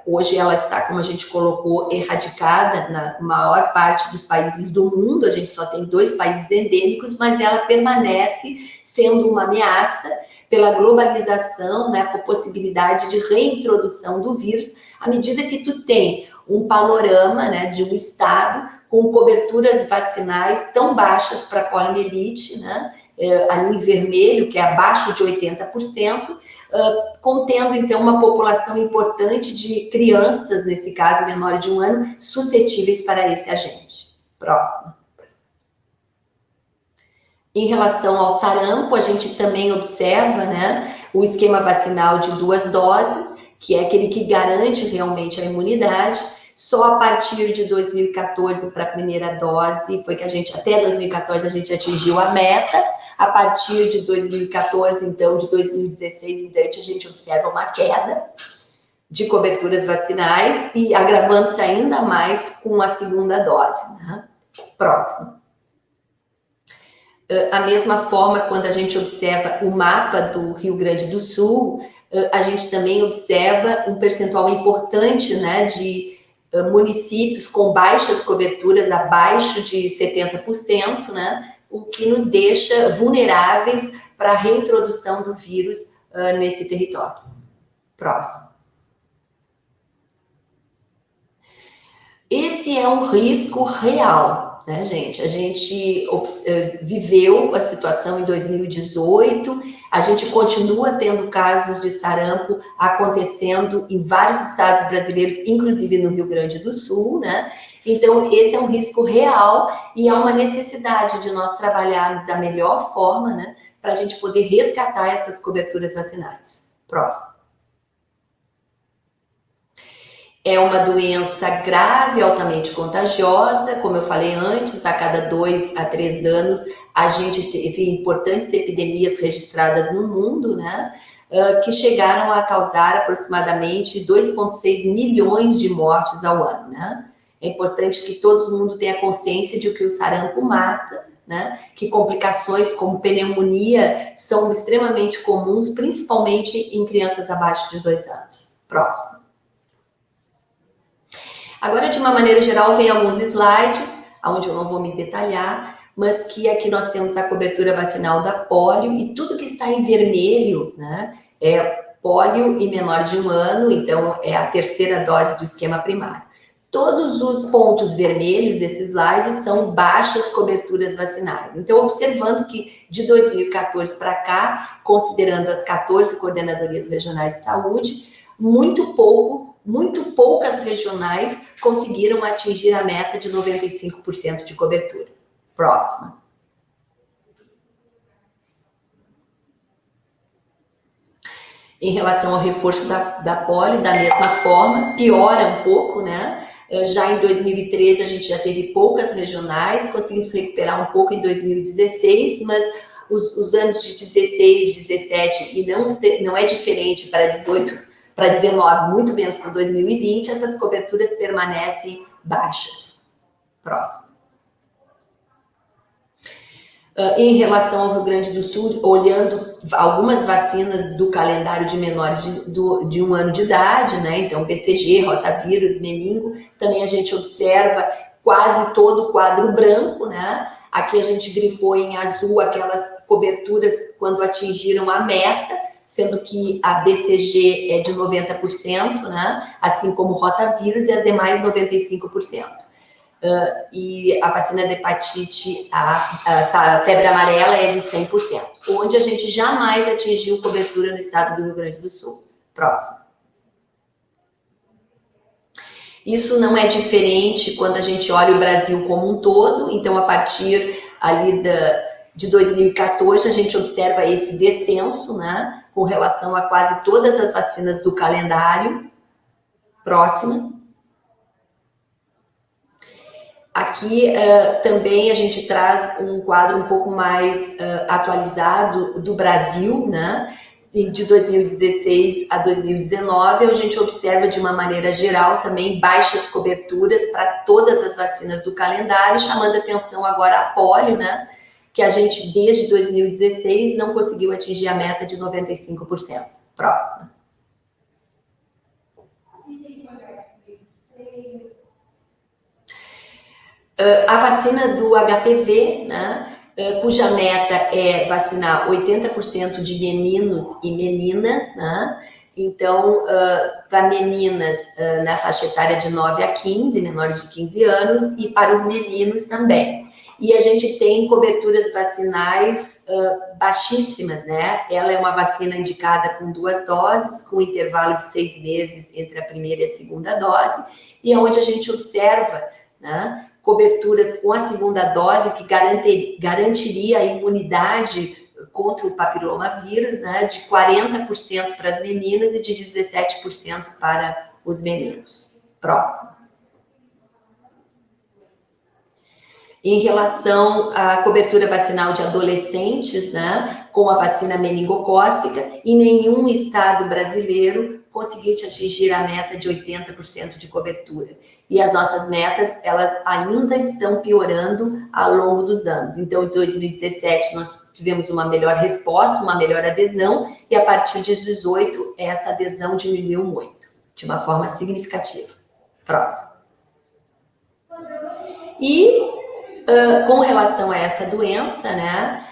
hoje ela está, como a gente colocou, erradicada na maior parte dos países do mundo. A gente só tem 2 países endêmicos, mas ela permanece sendo uma ameaça pela globalização, né, por possibilidade de reintrodução do vírus, à medida que tu tem um panorama, né, de um estado com coberturas vacinais tão baixas para a poliomielite, né, ali em vermelho, que é abaixo de 80%, contendo, então, uma população importante de crianças, nesse caso, menores de 1 ano, suscetíveis para esse agente. Próximo. Em relação ao sarampo, a gente também observa, né, o esquema vacinal de 2 doses, que é aquele que garante realmente a imunidade. Só a partir de 2014 para a primeira dose, foi que até 2014 a gente atingiu a meta. A partir de 2014, então, de 2016 em diante, a gente observa uma queda de coberturas vacinais e agravando-se ainda mais com a segunda dose. Né? Próximo. A mesma forma, quando a gente observa o mapa do Rio Grande do Sul, a gente também observa um percentual importante, né, de municípios com baixas coberturas, abaixo de 70%, né, o que nos deixa vulneráveis para a reintrodução do vírus nesse território. Próximo. Esse é um risco real, né, gente? A gente viveu a situação em 2018, a gente continua tendo casos de sarampo acontecendo em vários estados brasileiros, inclusive no Rio Grande do Sul, né? Então, esse é um risco real e há uma necessidade de nós trabalharmos da melhor forma, né, para a gente poder resgatar essas coberturas vacinais. Próximo. É uma doença grave, altamente contagiosa, como eu falei antes, a cada 2 a 3 anos a gente teve importantes epidemias registradas no mundo, né? Que chegaram a causar aproximadamente 2,6 milhões de mortes ao ano, né? É importante que todo mundo tenha consciência de que o sarampo mata, né? Que complicações como pneumonia são extremamente comuns, principalmente em crianças abaixo de 2 anos. Próximo. Agora, de uma maneira geral, vem alguns slides, onde eu não vou me detalhar, mas que aqui nós temos a cobertura vacinal da polio, e tudo que está em vermelho, né, é polio e menor de 1 ano, então é a terceira dose do esquema primário. Todos os pontos vermelhos desse slide são baixas coberturas vacinais. Então, observando que de 2014 para cá, considerando as 14 coordenadorias regionais de saúde, muito poucas regionais conseguiram atingir a meta de 95% de cobertura. Próxima. Em relação ao reforço da polio, da mesma forma, piora um pouco, né? Já em 2013 a gente já teve poucas regionais, conseguimos recuperar um pouco em 2016, mas os anos de 16, 17 e não é diferente para 18, para 19, muito menos para 2020, essas coberturas permanecem baixas. Próximo. Em relação ao Rio Grande do Sul, olhando algumas vacinas do calendário de menores de 1 ano de idade, né? Então, BCG, rotavírus, meningo, também a gente observa quase todo o quadro branco, né? Aqui a gente grifou em azul aquelas coberturas quando atingiram a meta, sendo que a BCG é de 90%, né? Assim como o rotavírus, e as demais 95%. E a vacina de hepatite, a febre amarela é de 100%, onde a gente jamais atingiu cobertura no estado do Rio Grande do Sul. Próximo. Isso não é diferente quando a gente olha o Brasil como um todo, então a partir ali de 2014 a gente observa esse descenso, né, com relação a quase todas as vacinas do calendário. Próxima. Aqui também a gente traz um quadro um pouco mais atualizado do Brasil, né? De 2016 a 2019, a gente observa de uma maneira geral também baixas coberturas para todas as vacinas do calendário, chamando atenção agora a polio, né? Que a gente desde 2016 não conseguiu atingir a meta de 95%. Próxima. A vacina do HPV, né, cuja meta é vacinar 80% de meninos e meninas, né? Então, para meninas na faixa etária de 9 a 15, menores de 15 anos, e para os meninos também. E a gente tem coberturas vacinais baixíssimas, né? Ela é uma vacina indicada com 2 doses, com intervalo de 6 meses entre a primeira e a segunda dose, e é onde a gente observa, né, coberturas com a segunda dose que garantiria a imunidade contra o papilomavírus, né, de 40% para as meninas e de 17% para os meninos. Próximo. Em relação à cobertura vacinal de adolescentes, né, com a vacina meningocócica, em nenhum estado brasileiro conseguiu atingir a meta de 80% de cobertura. E as nossas metas, elas ainda estão piorando ao longo dos anos. Então, em 2017, nós tivemos uma melhor resposta, uma melhor adesão, e a partir de 2018, essa adesão diminuiu muito, de uma forma significativa. Próximo. E com relação a essa doença, né,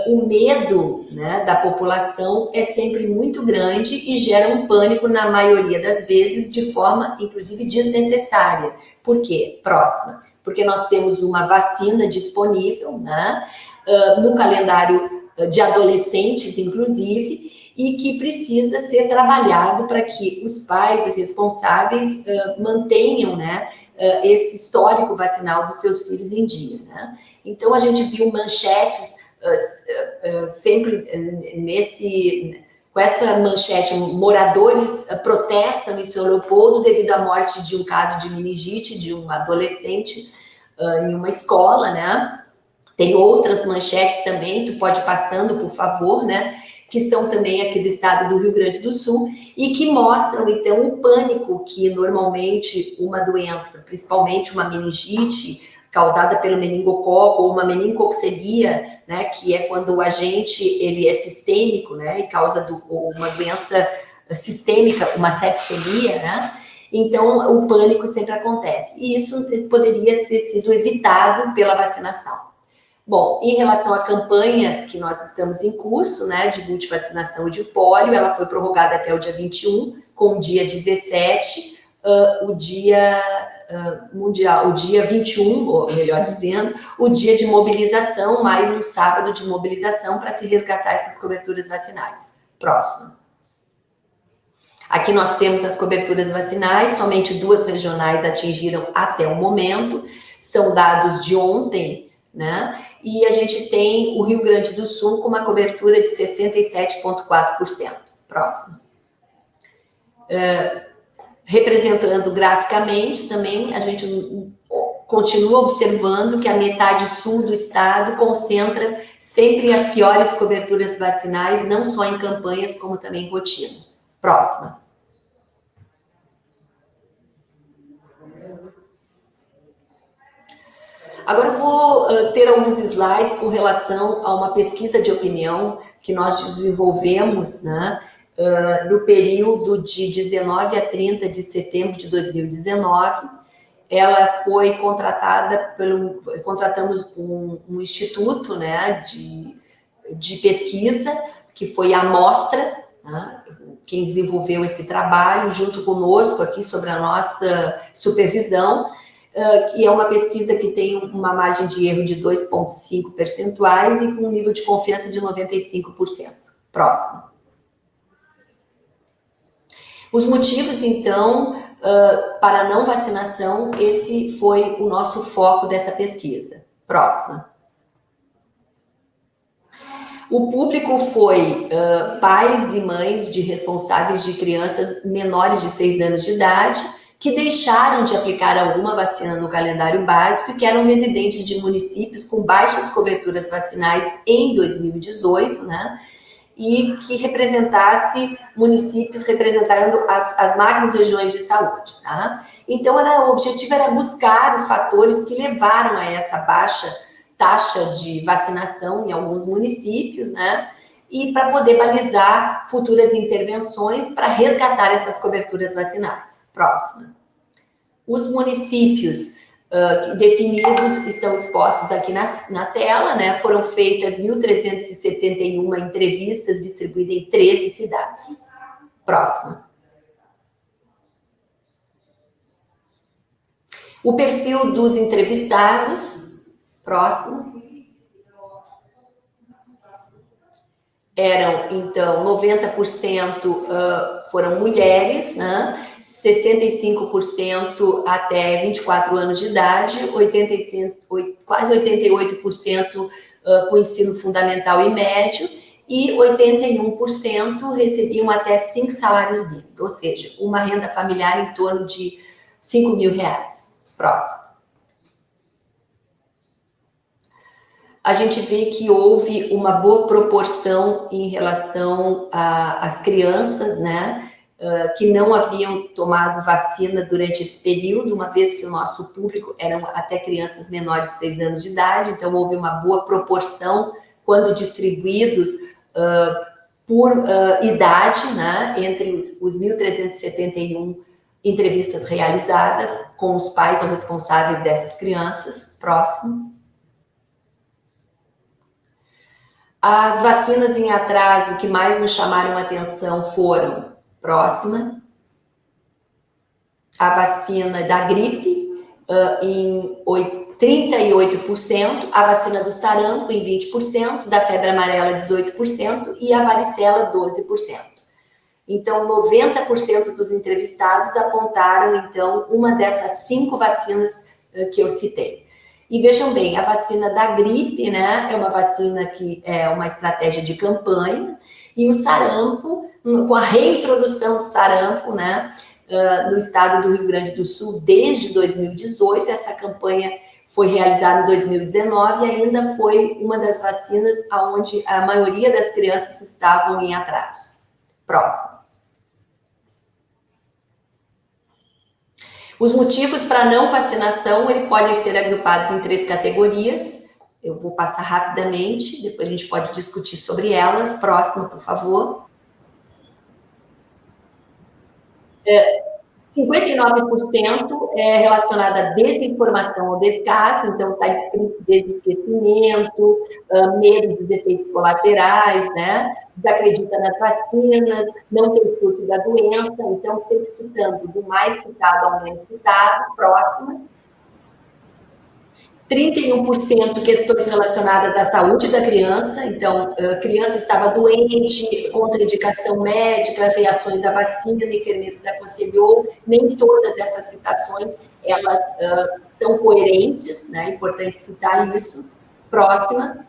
o medo, né, da população é sempre muito grande e gera um pânico na maioria das vezes de forma, inclusive, desnecessária. Por quê? Próxima. Porque nós temos uma vacina disponível, né, no calendário de adolescentes, inclusive, e que precisa ser trabalhado para que os pais e responsáveis mantenham, né, esse histórico vacinal dos seus filhos em dia, né? Então, a gente viu manchetes sempre com essa manchete, moradores protestam em São Leopoldo devido à morte de um caso de meningite de um adolescente em uma escola, né? Tem outras manchetes também, tu pode ir passando, por favor, né? Que são também aqui do estado do Rio Grande do Sul e que mostram, então, o pânico que normalmente uma doença, principalmente uma meningite causada pelo meningococo ou uma meningococcemia, né, que é quando o agente ele é sistêmico, né, e causa uma doença sistêmica, uma sepsemia, né? Então, o pânico sempre acontece. E isso poderia ter sido evitado pela vacinação. Bom, em relação à campanha que nós estamos em curso, né, de multivacinação de pólio, ela foi prorrogada até o dia 21, com o dia 17, o dia mundial, o dia 21, ou melhor dizendo, o dia de mobilização, mais um sábado de mobilização para se resgatar essas coberturas vacinais. Próximo. Aqui nós temos as coberturas vacinais, somente 2 regionais atingiram até o momento, são dados de ontem, né? E a gente tem o Rio Grande do Sul com uma cobertura de 67,4%. Próximo. Representando graficamente também, a gente continua observando que a metade sul do estado concentra sempre as piores coberturas vacinais, não só em campanhas, como também em rotina. Próxima. Agora eu vou ter alguns slides com relação a uma pesquisa de opinião que nós desenvolvemos, né, no período de 19 a 30 de setembro de 2019. Ela foi contratada contratamos um instituto, né, de pesquisa, que foi a Amostra, né, quem desenvolveu esse trabalho, junto conosco aqui, sobre a nossa supervisão, que é uma pesquisa que tem uma margem de erro de 2,5 percentuais e com um nível de confiança de 95%. Próximo. Os motivos, então, para a não vacinação, esse foi o nosso foco dessa pesquisa. Próxima. O público foi pais e mães de responsáveis de crianças menores de 6 anos de idade, que deixaram de aplicar alguma vacina no calendário básico e que eram residentes de municípios com baixas coberturas vacinais em 2018, né? E que representasse municípios representando as macro-regiões de saúde, tá? Então, o objetivo era buscar os fatores que levaram a essa baixa taxa de vacinação em alguns municípios, né? E para poder balizar futuras intervenções para resgatar essas coberturas vacinais. Próxima. Os municípios definidos estão expostos aqui na tela, né? Foram feitas 1.371 entrevistas distribuídas em 13 cidades. Próxima. O perfil dos entrevistados. Próximo. Eram, então, 90% foram mulheres, né? 65% até 24 anos de idade, quase 88% com ensino fundamental e médio, e 81% recebiam até 5 salários mínimos, ou seja, uma renda familiar em torno de R$5.000. Próximo. A gente vê que houve uma boa proporção em relação às crianças, né, que não haviam tomado vacina durante esse período, uma vez que o nosso público eram até crianças menores de 6 anos de idade, então houve uma boa proporção quando distribuídos por idade, né, entre os 1.371 entrevistas realizadas com os pais ou responsáveis dessas crianças. Próximo. As vacinas em atraso que mais nos chamaram a atenção foram, próxima, a vacina da gripe em 38%, a vacina do sarampo em 20%, da febre amarela 18% e a varicela 12%. Então, 90% dos entrevistados apontaram, então, uma dessas 5 vacinas que eu citei. E vejam bem, a vacina da gripe, né, é uma vacina que é uma estratégia de campanha, e o sarampo com a reintrodução do sarampo, né, no estado do Rio Grande do Sul desde 2018. Essa campanha foi realizada em 2019 e ainda foi uma das vacinas onde a maioria das crianças estavam em atraso. Próximo. Os motivos para não vacinação, eles podem ser agrupados em 3 categorias. Eu vou passar rapidamente, depois a gente pode discutir sobre elas. Próxima, por favor. 59% é relacionado à desinformação ou descaso, então está escrito desesquecimento, medo dos efeitos colaterais, né? Desacredita nas vacinas, não tem surto da doença, então sempre citando do mais citado ao menos citado. Próxima. 31% questões relacionadas à saúde da criança, então, a criança estava doente, contraindicação médica, reações à vacina, a enfermeira desaconselhou. Nem todas essas citações, elas são coerentes, né? É importante citar isso. Próxima.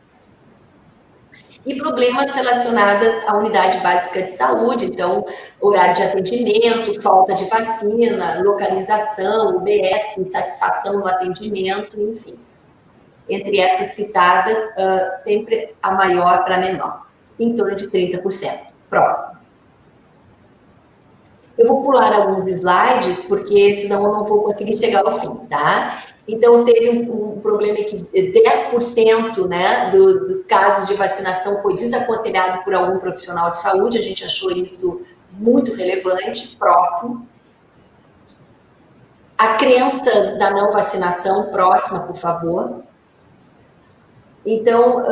E problemas relacionados à unidade básica de saúde, então, horário de atendimento, falta de vacina, localização, UBS, insatisfação no atendimento, enfim. Entre essas citadas, sempre a maior para a menor, em torno de 30%. Próximo. Eu vou pular alguns slides, porque senão eu não vou conseguir chegar ao fim, tá? Então, teve um problema que 10%, né, dos casos de vacinação foi desaconselhado por algum profissional de saúde, a gente achou isso muito relevante. Próximo. A crença da não vacinação, próxima, por favor. Então,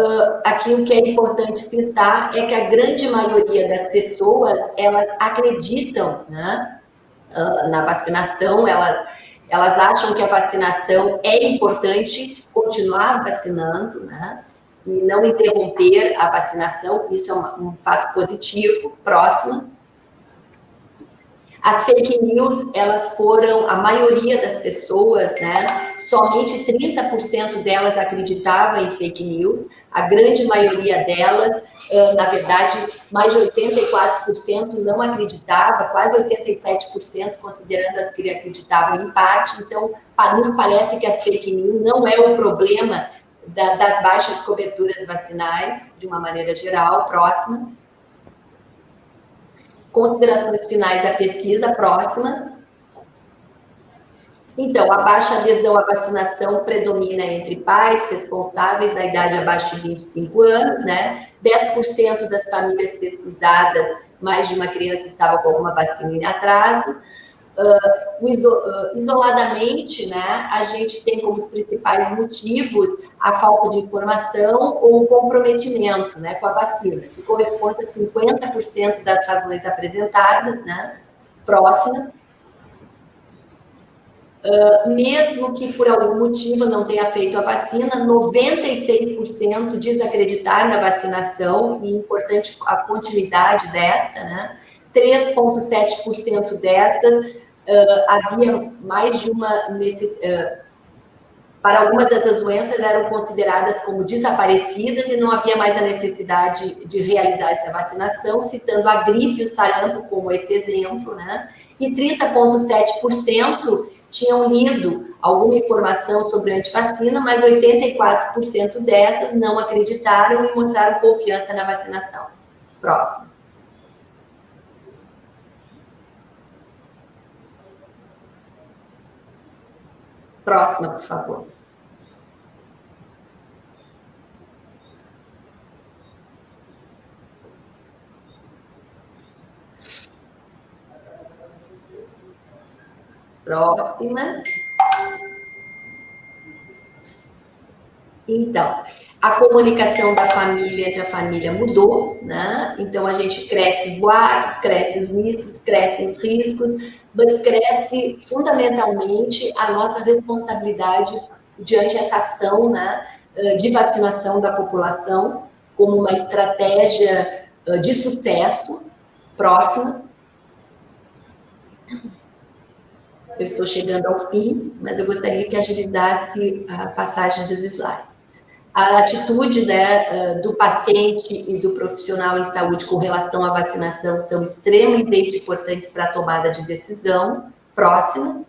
aqui o que é importante citar é que a grande maioria das pessoas, elas acreditam, né, na vacinação, elas acham que a vacinação é importante, continuar vacinando, né, e não interromper a vacinação, isso é um fato positivo. Próxima. As fake news, elas foram, a maioria das pessoas, né, somente 30% delas acreditava em fake news, a grande maioria delas, na verdade, mais de 84% não acreditava, quase 87% considerando as que acreditavam em parte. Então, nos parece que as fake news não é o problema das baixas coberturas vacinais, de uma maneira geral. Próxima. Considerações finais da pesquisa. Próxima. Então, a baixa adesão à vacinação predomina entre pais responsáveis da idade abaixo de 25 anos, né? 10% das famílias pesquisadas, mais de uma criança estava com alguma vacina em atraso. Isoladamente, né, a gente tem como os principais motivos a falta de informação ou o comprometimento, né, com a vacina, que corresponde a 50% das razões apresentadas, né. Próxima. Mesmo que por algum motivo não tenha feito a vacina, 96% diz acreditar na vacinação, e importante a continuidade desta, né. 3,7% destas havia mais de uma para algumas dessas doenças eram consideradas como desaparecidas e não havia mais a necessidade de realizar essa vacinação, citando a gripe e o sarampo como esse exemplo, né? E 30,7% tinham lido alguma informação sobre antivacina, mas 84% dessas não acreditaram e mostraram confiança na vacinação. Próximo. Próxima, por favor. Próxima. Então, a comunicação da família entre a família mudou, né? Então, a gente cresce os boatos, cresce os mitos, crescem os riscos, mas cresce fundamentalmente a nossa responsabilidade diante dessa ação, né, de vacinação da população como uma estratégia de sucesso. Próxima. Eu estou chegando ao fim, mas eu gostaria que agilizasse a passagem dos slides. A atitude, né, do paciente e do profissional em saúde com relação à vacinação são extremamente importantes para a tomada de decisão. Próxima.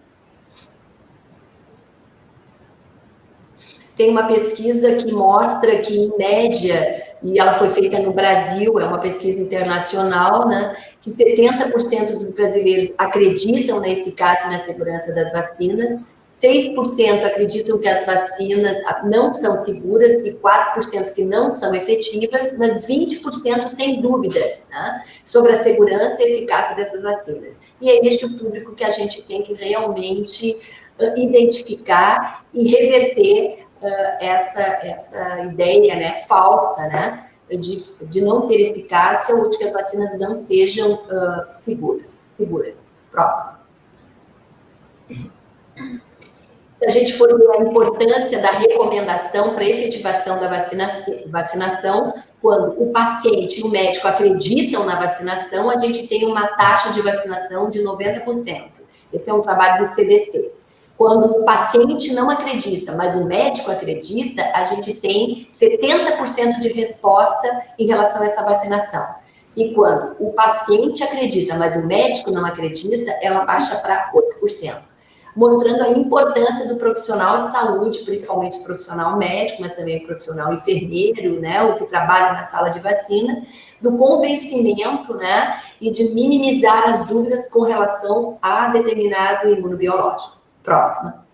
Tem uma pesquisa que mostra que, em média, e ela foi feita no Brasil, é uma pesquisa internacional, né, que 70% dos brasileiros acreditam na eficácia e na segurança das vacinas, 6% acreditam que as vacinas não são seguras e 4% que não são efetivas, mas 20% têm dúvidas, né, sobre a segurança e eficácia dessas vacinas. E é este o público que a gente tem que realmente identificar e reverter essa ideia, né, falsa, né, de não ter eficácia ou de que as vacinas não sejam seguras. Próximo. Se a gente for ver a importância da recomendação para a efetivação da vacinação, quando o paciente e o médico acreditam na vacinação, a gente tem uma taxa de vacinação de 90%. Esse é um trabalho do CDC. Quando o paciente não acredita, mas o médico acredita, a gente tem 70% de resposta em relação a essa vacinação. E quando o paciente acredita, mas o médico não acredita, ela baixa para 8%. Mostrando a importância do profissional de saúde, principalmente o profissional médico, mas também o profissional enfermeiro, né, o que trabalha na sala de vacina, do convencimento, né, e de minimizar as dúvidas com relação a determinado imunobiológico. Próxima.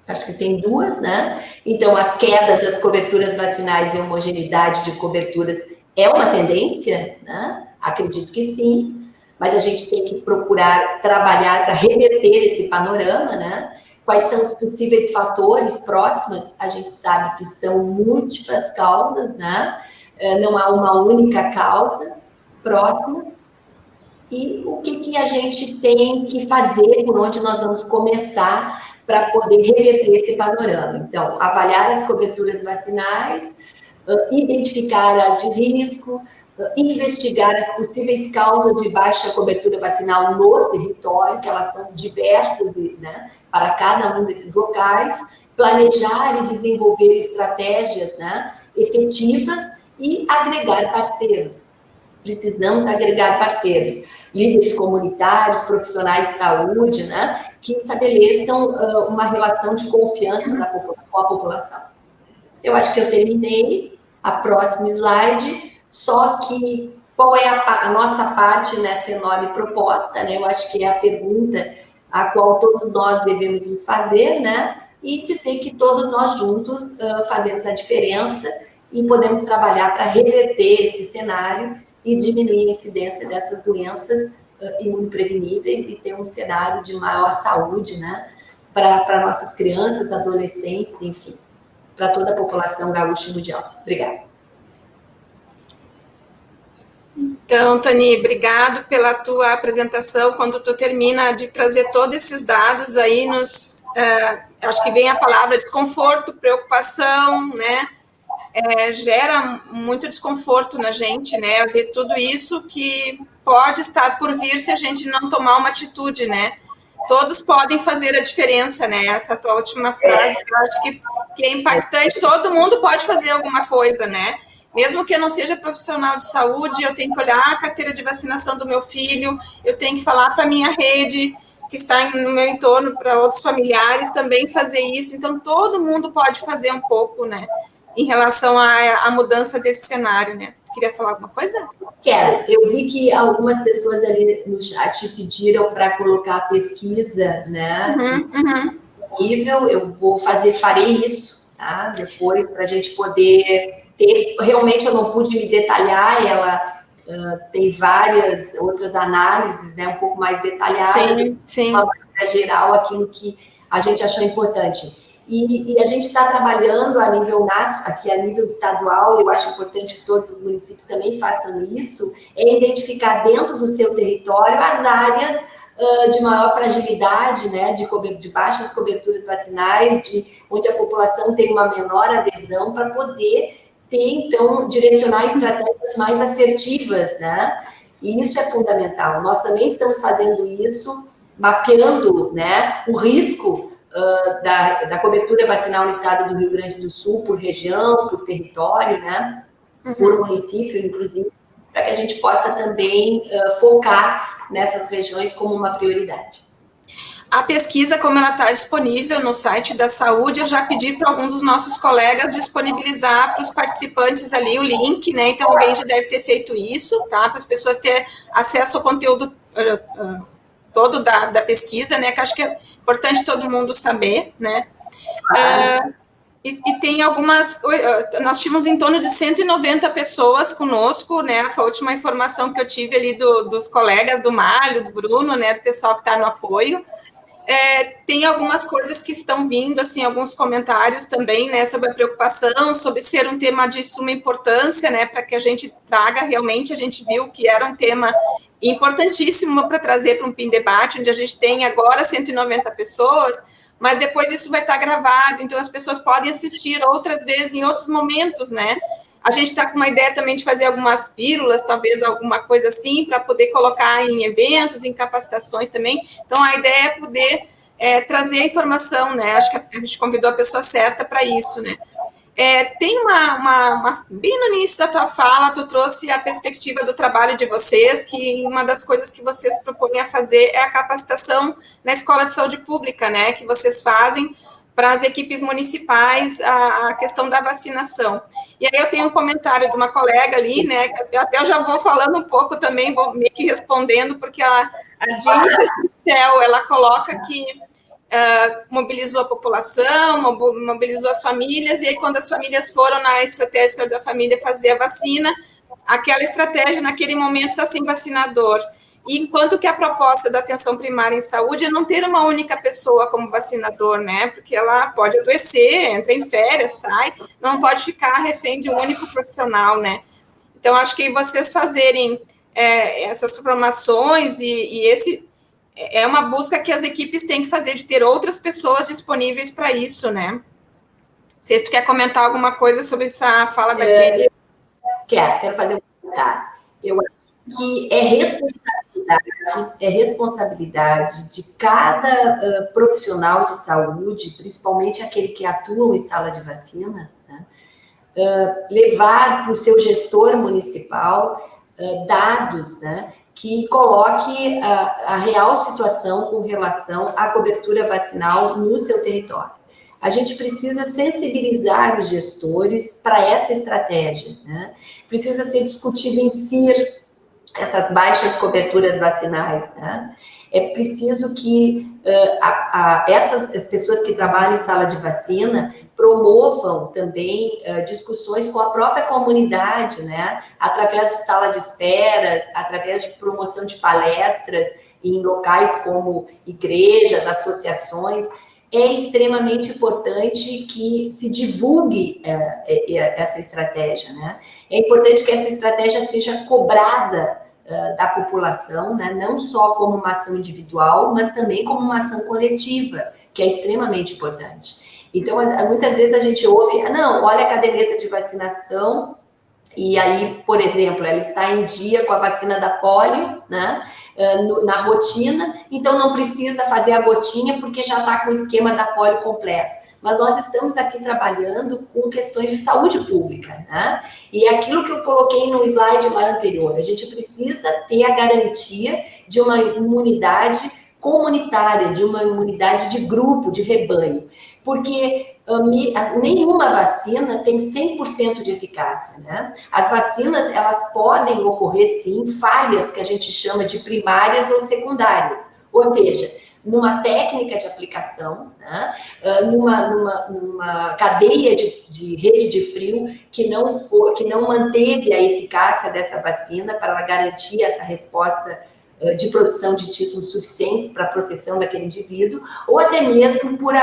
Acho que tem duas, né? Então, as quedas das coberturas vacinais e a homogeneidade de coberturas é uma tendência, né? Acredito que sim, mas a gente tem que procurar trabalhar para reverter esse panorama, né? Quais são os possíveis fatores próximos? A gente sabe que são múltiplas causas, né? Não há uma única causa. Próximo. E o que a gente tem que fazer, por onde nós vamos começar para poder reverter esse panorama. Então, avaliar as coberturas vacinais, identificar as de risco, investigar as possíveis causas de baixa cobertura vacinal no território, que elas são diversas, né, para cada um desses locais, planejar e desenvolver estratégias, né, efetivas e agregar parceiros. Precisamos agregar parceiros, líderes comunitários, profissionais de saúde, né, que estabeleçam uma relação de confiança com a população. Eu acho que eu terminei. A próxima slide, só que qual é a nossa parte nessa enorme proposta, né? Eu acho que é a pergunta a qual todos nós devemos nos fazer, né? E dizer que todos nós juntos fazemos a diferença e podemos trabalhar para reverter esse cenário e diminuir a incidência dessas doenças imunopreveníveis e ter um cenário de maior saúde, né, para nossas crianças, adolescentes, enfim, para toda a população gaúcha e mundial. Obrigada. Então, Tani, obrigado pela tua apresentação. Quando tu termina de trazer todos esses dados aí, acho que vem a palavra desconforto, preocupação, né? Gera muito desconforto na gente, né? Ver tudo isso que pode estar por vir se a gente não tomar uma atitude, né? Todos podem fazer a diferença, né? Essa tua última frase, eu acho que é impactante. Todo mundo pode fazer alguma coisa, né? Mesmo que eu não seja profissional de saúde, eu tenho que olhar a carteira de vacinação do meu filho, eu tenho que falar para a minha rede que está no meu entorno, para outros familiares também fazer isso. Então, todo mundo pode fazer um pouco, né? Em relação à mudança desse cenário, né? Queria falar alguma coisa? Quero. Eu vi que algumas pessoas ali no chat pediram para colocar a pesquisa, né? Nível, farei isso, tá? Depois, para a gente poder ter. Realmente eu não pude me detalhar, ela tem várias outras análises, né? Um pouco mais detalhadas. Sim. Uma maneira geral, aquilo que a gente achou importante. E a gente está trabalhando a nível aqui a nível estadual, eu acho importante que todos os municípios também façam isso, é identificar dentro do seu território as áreas de maior fragilidade, né, de baixas coberturas vacinais, onde a população tem uma menor adesão, para poder então, direcionar estratégias mais assertivas, né? E isso é fundamental. Nós também estamos fazendo isso, mapeando, né, o risco da cobertura vacinal no estado do Rio Grande do Sul, por região, por território, né? Por município, inclusive, para que a gente possa também focar nessas regiões como uma prioridade. A pesquisa, como ela está disponível no site da saúde, eu já pedi para alguns dos nossos colegas disponibilizar para os participantes ali o link, né? Então, alguém já deve ter feito isso, tá? Para as pessoas terem acesso ao conteúdo todo da pesquisa, né? Que acho que é importante todo mundo saber, né? E tem algumas... Nós tínhamos em torno de 190 pessoas conosco, né? Foi a última informação que eu tive ali dos colegas, do Mário, do Bruno, né? Do pessoal que está no apoio. Tem algumas coisas que estão vindo, assim, alguns comentários também, né, sobre a preocupação, sobre ser um tema de suma importância, né, para que a gente traga realmente, a gente viu que era um tema importantíssimo para trazer para um PIN Debate, onde a gente tem agora 190 pessoas, mas depois isso vai estar gravado, então as pessoas podem assistir outras vezes, em outros momentos, né. A gente está com uma ideia também de fazer algumas pílulas, talvez alguma coisa assim, para poder colocar em eventos, em capacitações também. Então, a ideia é poder trazer a informação, né? Acho que a gente convidou a pessoa certa para isso, né? Tem bem no início da tua fala, tu trouxe a perspectiva do trabalho de vocês, que uma das coisas que vocês propõem a fazer é a capacitação na Escola de Saúde Pública, né? Que vocês fazem para as equipes municipais a questão da vacinação. E aí eu tenho um comentário de uma colega ali, né, eu já vou falando um pouco também, vou meio que respondendo, porque a Jennifer Cel, ela coloca que mobilizou a população, mobilizou as famílias, e aí quando as famílias foram na estratégia da família fazer a vacina, aquela estratégia naquele momento está sem vacinador. E enquanto que a proposta da atenção primária em saúde é não ter uma única pessoa como vacinador, né? Porque ela pode adoecer, entra em férias, sai, não pode ficar refém de um único profissional, né? Então, acho que vocês fazerem essas formações e esse é uma busca que as equipes têm que fazer de ter outras pessoas disponíveis para isso, né? Não sei se tu quer comentar alguma coisa sobre essa fala da Jenny. Quero fazer um comentário. Eu acho que é responsabilidade de cada profissional de saúde, principalmente aquele que atua em sala de vacina, né, levar para o seu gestor municipal dados, né, que coloque a real situação com relação à cobertura vacinal no seu território. A gente precisa sensibilizar os gestores para essa estratégia, né? Precisa ser discutido em CIR essas baixas coberturas vacinais, né? É preciso que essas pessoas que trabalham em sala de vacina promovam também discussões com a própria comunidade, né? Através de sala de esperas, através de promoção de palestras em locais como igrejas, associações. É extremamente importante que se divulgue essa estratégia, né? É importante que essa estratégia seja cobrada da população, né? Não só como uma ação individual, mas também como uma ação coletiva, que é extremamente importante. Então, muitas vezes a gente ouve, não, olha a caderneta de vacinação, e aí, por exemplo, ela está em dia com a vacina da polio, né? Na rotina, então não precisa fazer a gotinha porque já está com o esquema da polio completo. Mas nós estamos aqui trabalhando com questões de saúde pública, né? E aquilo que eu coloquei no slide lá anterior, a gente precisa ter a garantia de uma imunidade comunitária, de uma imunidade de grupo, de rebanho, porque nenhuma vacina tem 100% de eficácia, né? As vacinas, elas podem ocorrer, sim, falhas que a gente chama de primárias ou secundárias, ou seja, numa técnica de aplicação, né? numa cadeia de rede de frio que não manteve a eficácia dessa vacina para ela garantir essa resposta de produção de títulos suficientes para a proteção daquele indivíduo, ou até mesmo por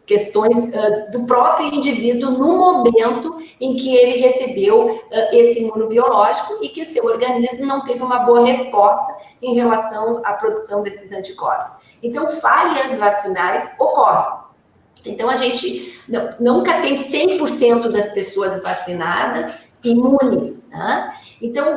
questões do próprio indivíduo no momento em que ele recebeu esse imunobiológico e que o seu organismo não teve uma boa resposta em relação à produção desses anticorpos. Então, falhas vacinais ocorrem. Então, a gente nunca tem 100% das pessoas vacinadas imunes, né? Então,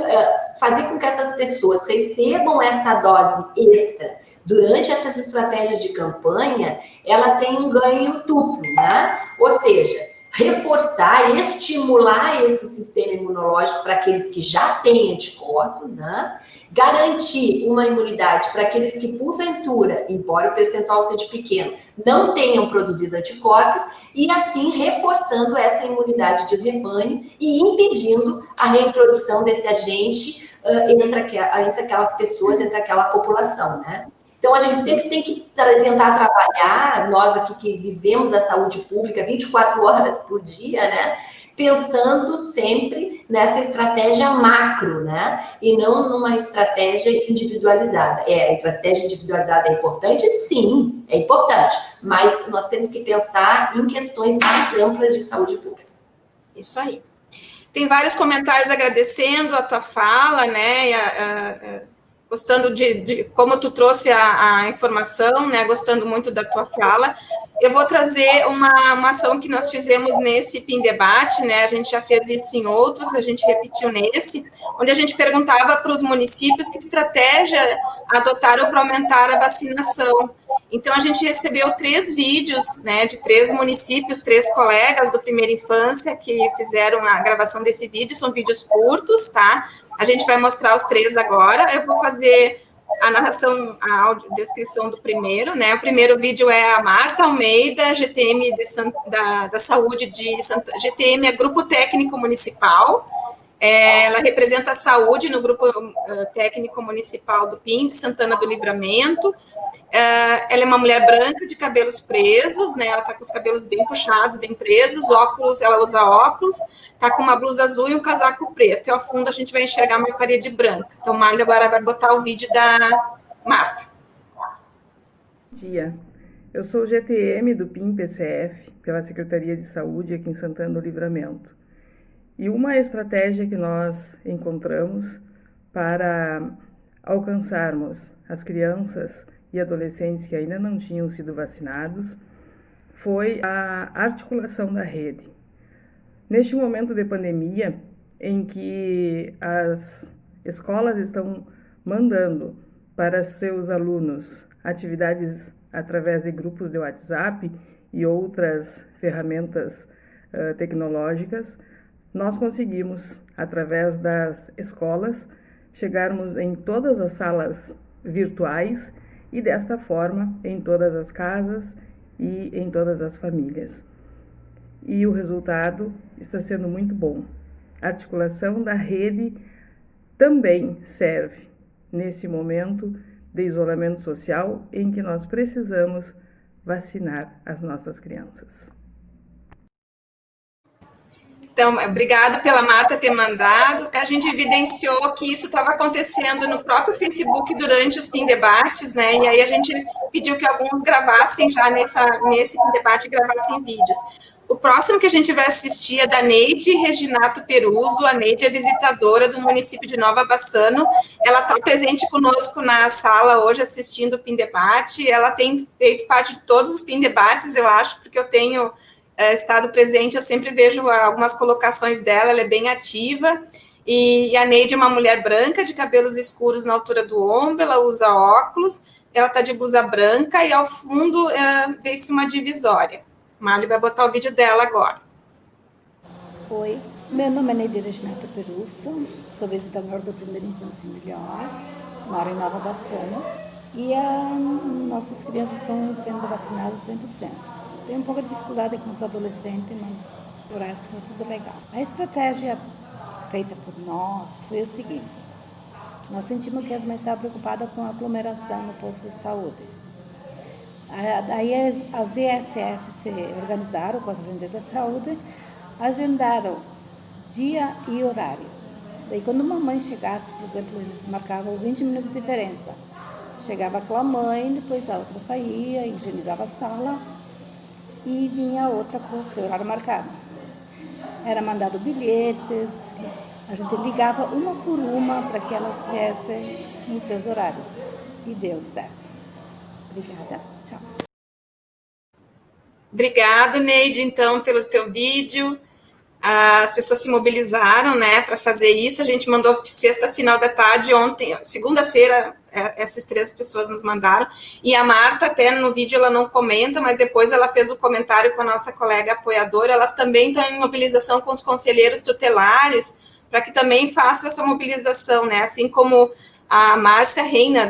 fazer com que essas pessoas recebam essa dose extra durante essas estratégias de campanha, ela tem um ganho duplo, né? Ou seja, reforçar, estimular esse sistema imunológico para aqueles que já têm anticorpos, né? Garantir uma imunidade para aqueles que, porventura, embora o percentual seja pequeno, não tenham produzido anticorpos, e assim reforçando essa imunidade de rebanho e impedindo a reintrodução desse agente entre aquelas pessoas, entre aquela população, né? Então, a gente sempre tem que tentar trabalhar, nós aqui que vivemos a saúde pública 24 horas por dia, né? Pensando sempre nessa estratégia macro, né? E não numa estratégia individualizada. A estratégia individualizada é importante? Sim, é importante. Mas nós temos que pensar em questões mais amplas de saúde pública. Isso aí. Tem vários comentários agradecendo a tua fala, né? Gostando de como tu trouxe a informação, né? Gostando muito da tua fala. Eu vou trazer uma ação que nós fizemos nesse PIN Debate, né? A gente já fez isso em outros, a gente repetiu nesse, onde a gente perguntava para os municípios que estratégia adotaram para aumentar a vacinação. Então, a gente recebeu 3 vídeos, né, de 3 municípios, 3 colegas do Primeira Infância que fizeram a gravação desse vídeo, são vídeos curtos, tá? A gente vai mostrar os 3 agora, eu vou fazer a narração, a audiodescrição do primeiro, né? O primeiro vídeo é a Marta Almeida, GTM da Saúde de GTM é Grupo Técnico Municipal. Ela representa a saúde no Grupo Técnico Municipal do PIN de Santana do Livramento. Ela é uma mulher branca de cabelos presos, né? Ela está com os cabelos bem puxados, bem presos, óculos, ela usa óculos, está com uma blusa azul e um casaco preto. E ao fundo a gente vai enxergar uma parede branca. Então, o Mário agora vai botar o vídeo da Marta. Bom dia. Eu sou GTM do PIN-PCF, pela Secretaria de Saúde aqui em Santana do Livramento. E uma estratégia que nós encontramos para alcançarmos as crianças e adolescentes que ainda não tinham sido vacinados foi a articulação da rede. Neste momento de pandemia, em que as escolas estão mandando para seus alunos atividades através de grupos de WhatsApp e outras ferramentas tecnológicas, nós conseguimos, através das escolas, chegarmos em todas as salas virtuais e, desta forma, em todas as casas e em todas as famílias. E o resultado está sendo muito bom. A articulação da rede também serve nesse momento de isolamento social em que nós precisamos vacinar as nossas crianças. Então, obrigado pela Marta ter mandado. A gente evidenciou que isso estava acontecendo no próprio Facebook durante os PIN Debates, né? E aí a gente pediu que alguns gravassem já nesse PIN Debate, gravassem vídeos. O próximo que a gente vai assistir é da Neide Reginato Peruso. A Neide é visitadora do município de Nova Bassano. Ela está presente conosco na sala hoje, assistindo o PIN Debate. Ela tem feito parte de todos os PIN Debates, eu acho, porque eu tenho estado presente, eu sempre vejo algumas colocações dela, ela é bem ativa, e a Neide é uma mulher branca, de cabelos escuros na altura do ombro, ela usa óculos, ela está de blusa branca, e ao fundo vê-se uma divisória. Mário vai botar o vídeo dela agora. Oi, meu nome é Neide Reginato Peruso, sou visitadora do Primeira Infância Melhor, moro em Nova Bassano, e nossas crianças estão sendo vacinadas 100%. Tem um pouco de dificuldade com os adolescentes, mas por resto é tudo legal. A estratégia feita por nós foi o seguinte: nós sentimos que as mães estavam preocupadas com a aglomeração no posto de saúde. Daí as ESF se organizaram com as agentes da saúde, agendaram dia e horário. Daí quando uma mãe chegasse, por exemplo, eles marcavam 20 minutos de diferença. Chegava aquela mãe, depois a outra saía, higienizava a sala, e vinha outra com o seu horário marcado. Era mandado bilhetes, a gente ligava uma por uma para que elas viessem nos seus horários. E deu certo. Obrigada, tchau. Obrigado, Neide, então, pelo teu vídeo. as pessoas se mobilizaram, né, para fazer isso. A gente mandou sexta, final da tarde, ontem, segunda-feira, essas 3 pessoas nos mandaram. E a Marta, até no vídeo, ela não comenta, mas depois ela fez o comentário com a nossa colega apoiadora. Elas também estão em mobilização com os conselheiros tutelares, para que também façam essa mobilização, né, assim como a Márcia Heigand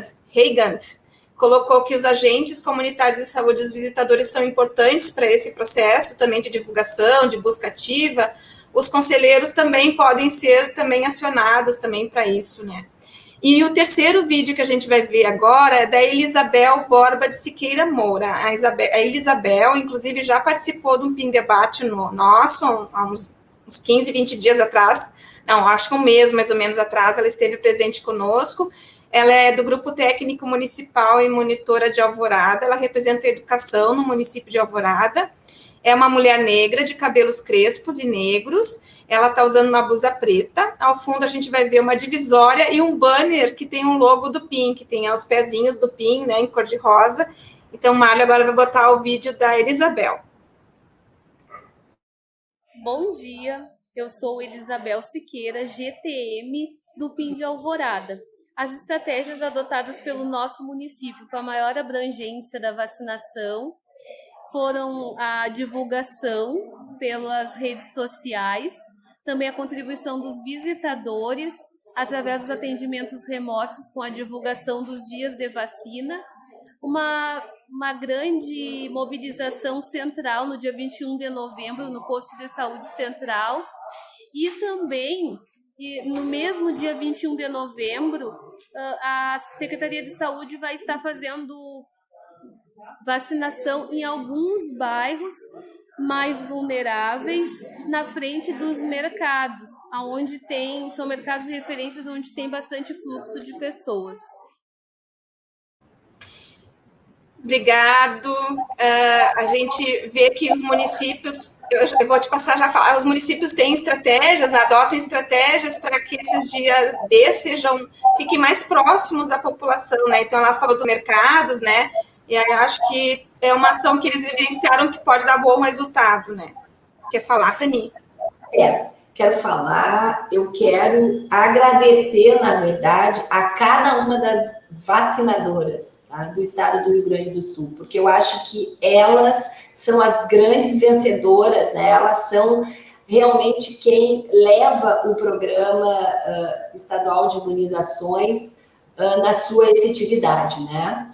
colocou que os agentes comunitários de saúde, os visitadores, são importantes para esse processo também de divulgação, de busca ativa. Os conselheiros também podem ser também acionados também para isso, né? E o terceiro vídeo que a gente vai ver agora é da Elisabel Borba de Siqueira Moura. A Elisabel, inclusive, já participou de um PIN debate nosso, há uns 15, 20 dias atrás, não, acho que um mês mais ou menos atrás, ela esteve presente conosco. Ela é do Grupo Técnico Municipal e monitora de Alvorada, ela representa a educação no município de Alvorada, é uma mulher negra de cabelos crespos e negros, ela está usando uma blusa preta, ao fundo a gente vai ver uma divisória e um banner que tem um logo do PIN, que tem os pezinhos do PIN, né, em cor de rosa. Então, o Mário agora vai botar o vídeo da Elisabel. Bom dia, eu sou Elisabel Siqueira, GTM do PIN de Alvorada. As estratégias adotadas pelo nosso município para maior abrangência da vacinação foram a divulgação pelas redes sociais, também a contribuição dos visitadores através dos atendimentos remotos com a divulgação dos dias de vacina, uma grande mobilização central no dia 21 de novembro no posto de saúde central e também no mesmo dia 21 de novembro a Secretaria de Saúde vai estar fazendo vacinação em alguns bairros mais vulneráveis na frente dos mercados, onde são mercados de referências onde tem bastante fluxo de pessoas. Obrigado. A gente vê que os municípios, eu vou te passar já a falar, os municípios têm estratégias, adotam estratégias para que esses dias D fiquem mais próximos à população, né? Então, ela falou dos mercados, né? E aí, acho que é uma ação que eles evidenciaram que pode dar bom resultado, né? Quer falar, Tani? Quero falar, eu quero agradecer, na verdade, a cada uma das vacinadoras, tá, do estado do Rio Grande do Sul, porque eu acho que elas são as grandes vencedoras, né? Elas são realmente quem leva o programa estadual de imunizações na sua efetividade, né?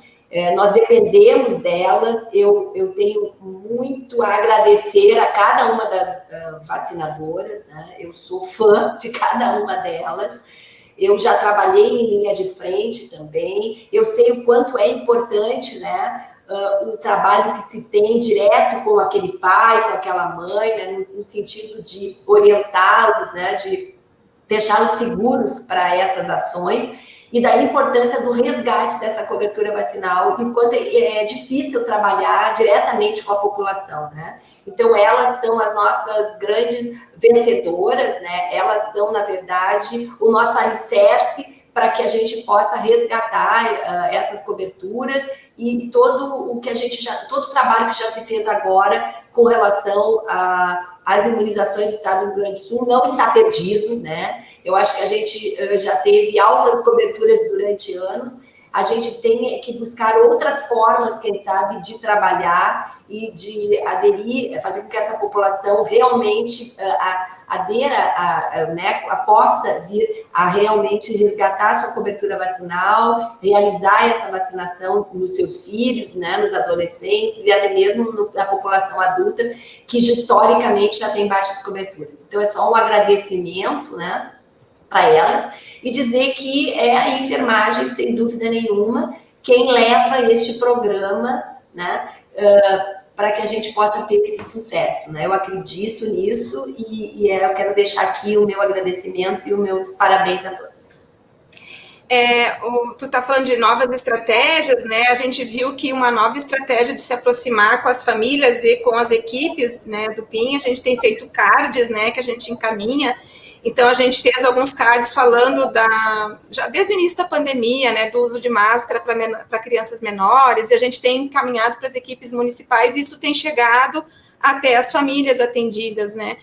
Nós dependemos delas, eu tenho muito a agradecer a cada uma das vacinadoras, né? Eu sou fã de cada uma delas, eu já trabalhei em linha de frente também, eu sei o quanto é importante, né, o trabalho que se tem direto com aquele pai, com aquela mãe, né, no sentido de orientá-los, né, de deixá-los seguros para essas ações, e da importância do resgate dessa cobertura vacinal, e o quanto é difícil trabalhar diretamente com a população, né? Então, elas são as nossas grandes vencedoras, né? Elas são, na verdade, o nosso alicerce para que a gente possa resgatar essas coberturas e todo o trabalho que já se fez agora com relação às imunizações do estado do Rio Grande do Sul não está perdido, né? Eu acho que a gente já teve altas coberturas durante anos, a gente tem que buscar outras formas, quem sabe, de trabalhar e de aderir, fazer com que essa população realmente possa vir a realmente resgatar sua cobertura vacinal, realizar essa vacinação nos seus filhos, né, nos adolescentes e até mesmo na população adulta, que historicamente já tem baixas coberturas. Então, é só um agradecimento, né, para elas, e dizer que é a enfermagem, sem dúvida nenhuma, quem leva este programa, né, para que a gente possa ter esse sucesso, né? Eu acredito nisso e eu quero deixar aqui o meu agradecimento e os meus parabéns a todos. Tu está falando de novas estratégias, né? A gente viu que uma nova estratégia de se aproximar com as famílias e com as equipes, né, do PIN, a gente tem feito cards, né, que a gente encaminha. Então, a gente fez alguns cards falando já desde o início da pandemia, né, do uso de máscara para crianças menores, e a gente tem encaminhado para as equipes municipais, e isso tem chegado até as famílias atendidas, né.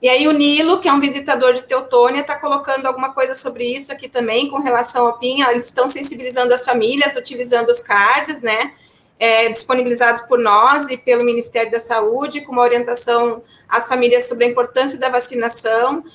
E aí o Nilo, que é um visitador de Teutônia, está colocando alguma coisa sobre isso aqui também, com relação ao PIN. Eles estão sensibilizando as famílias, utilizando os cards, né, disponibilizados por nós e pelo Ministério da Saúde, com uma orientação às famílias sobre a importância da vacinação.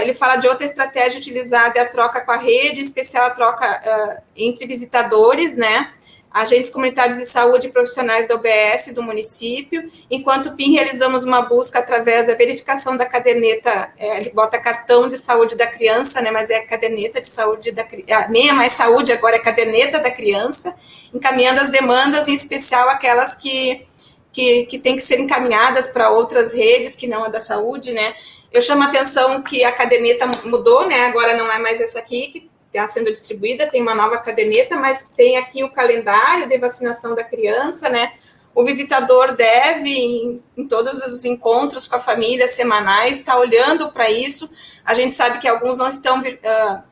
Ele fala de outra estratégia utilizada, é a troca com a rede, em especial a troca entre visitadores, né, agentes comunitários de saúde e profissionais da OBS do município. Enquanto PIN, realizamos uma busca através da verificação da caderneta, ele bota cartão de saúde da criança, né, mas é a caderneta de saúde da criança, nem é mais saúde, agora é caderneta da criança, encaminhando as demandas, em especial aquelas que têm que ser encaminhadas para outras redes, que não a da saúde, né. Eu chamo a atenção que a caderneta mudou, né, agora não é mais essa aqui, que está sendo distribuída, tem uma nova caderneta, mas tem aqui o calendário de vacinação da criança, né? O visitador deve, em todos os encontros com a família semanais, estar olhando para isso. A gente sabe que alguns não estão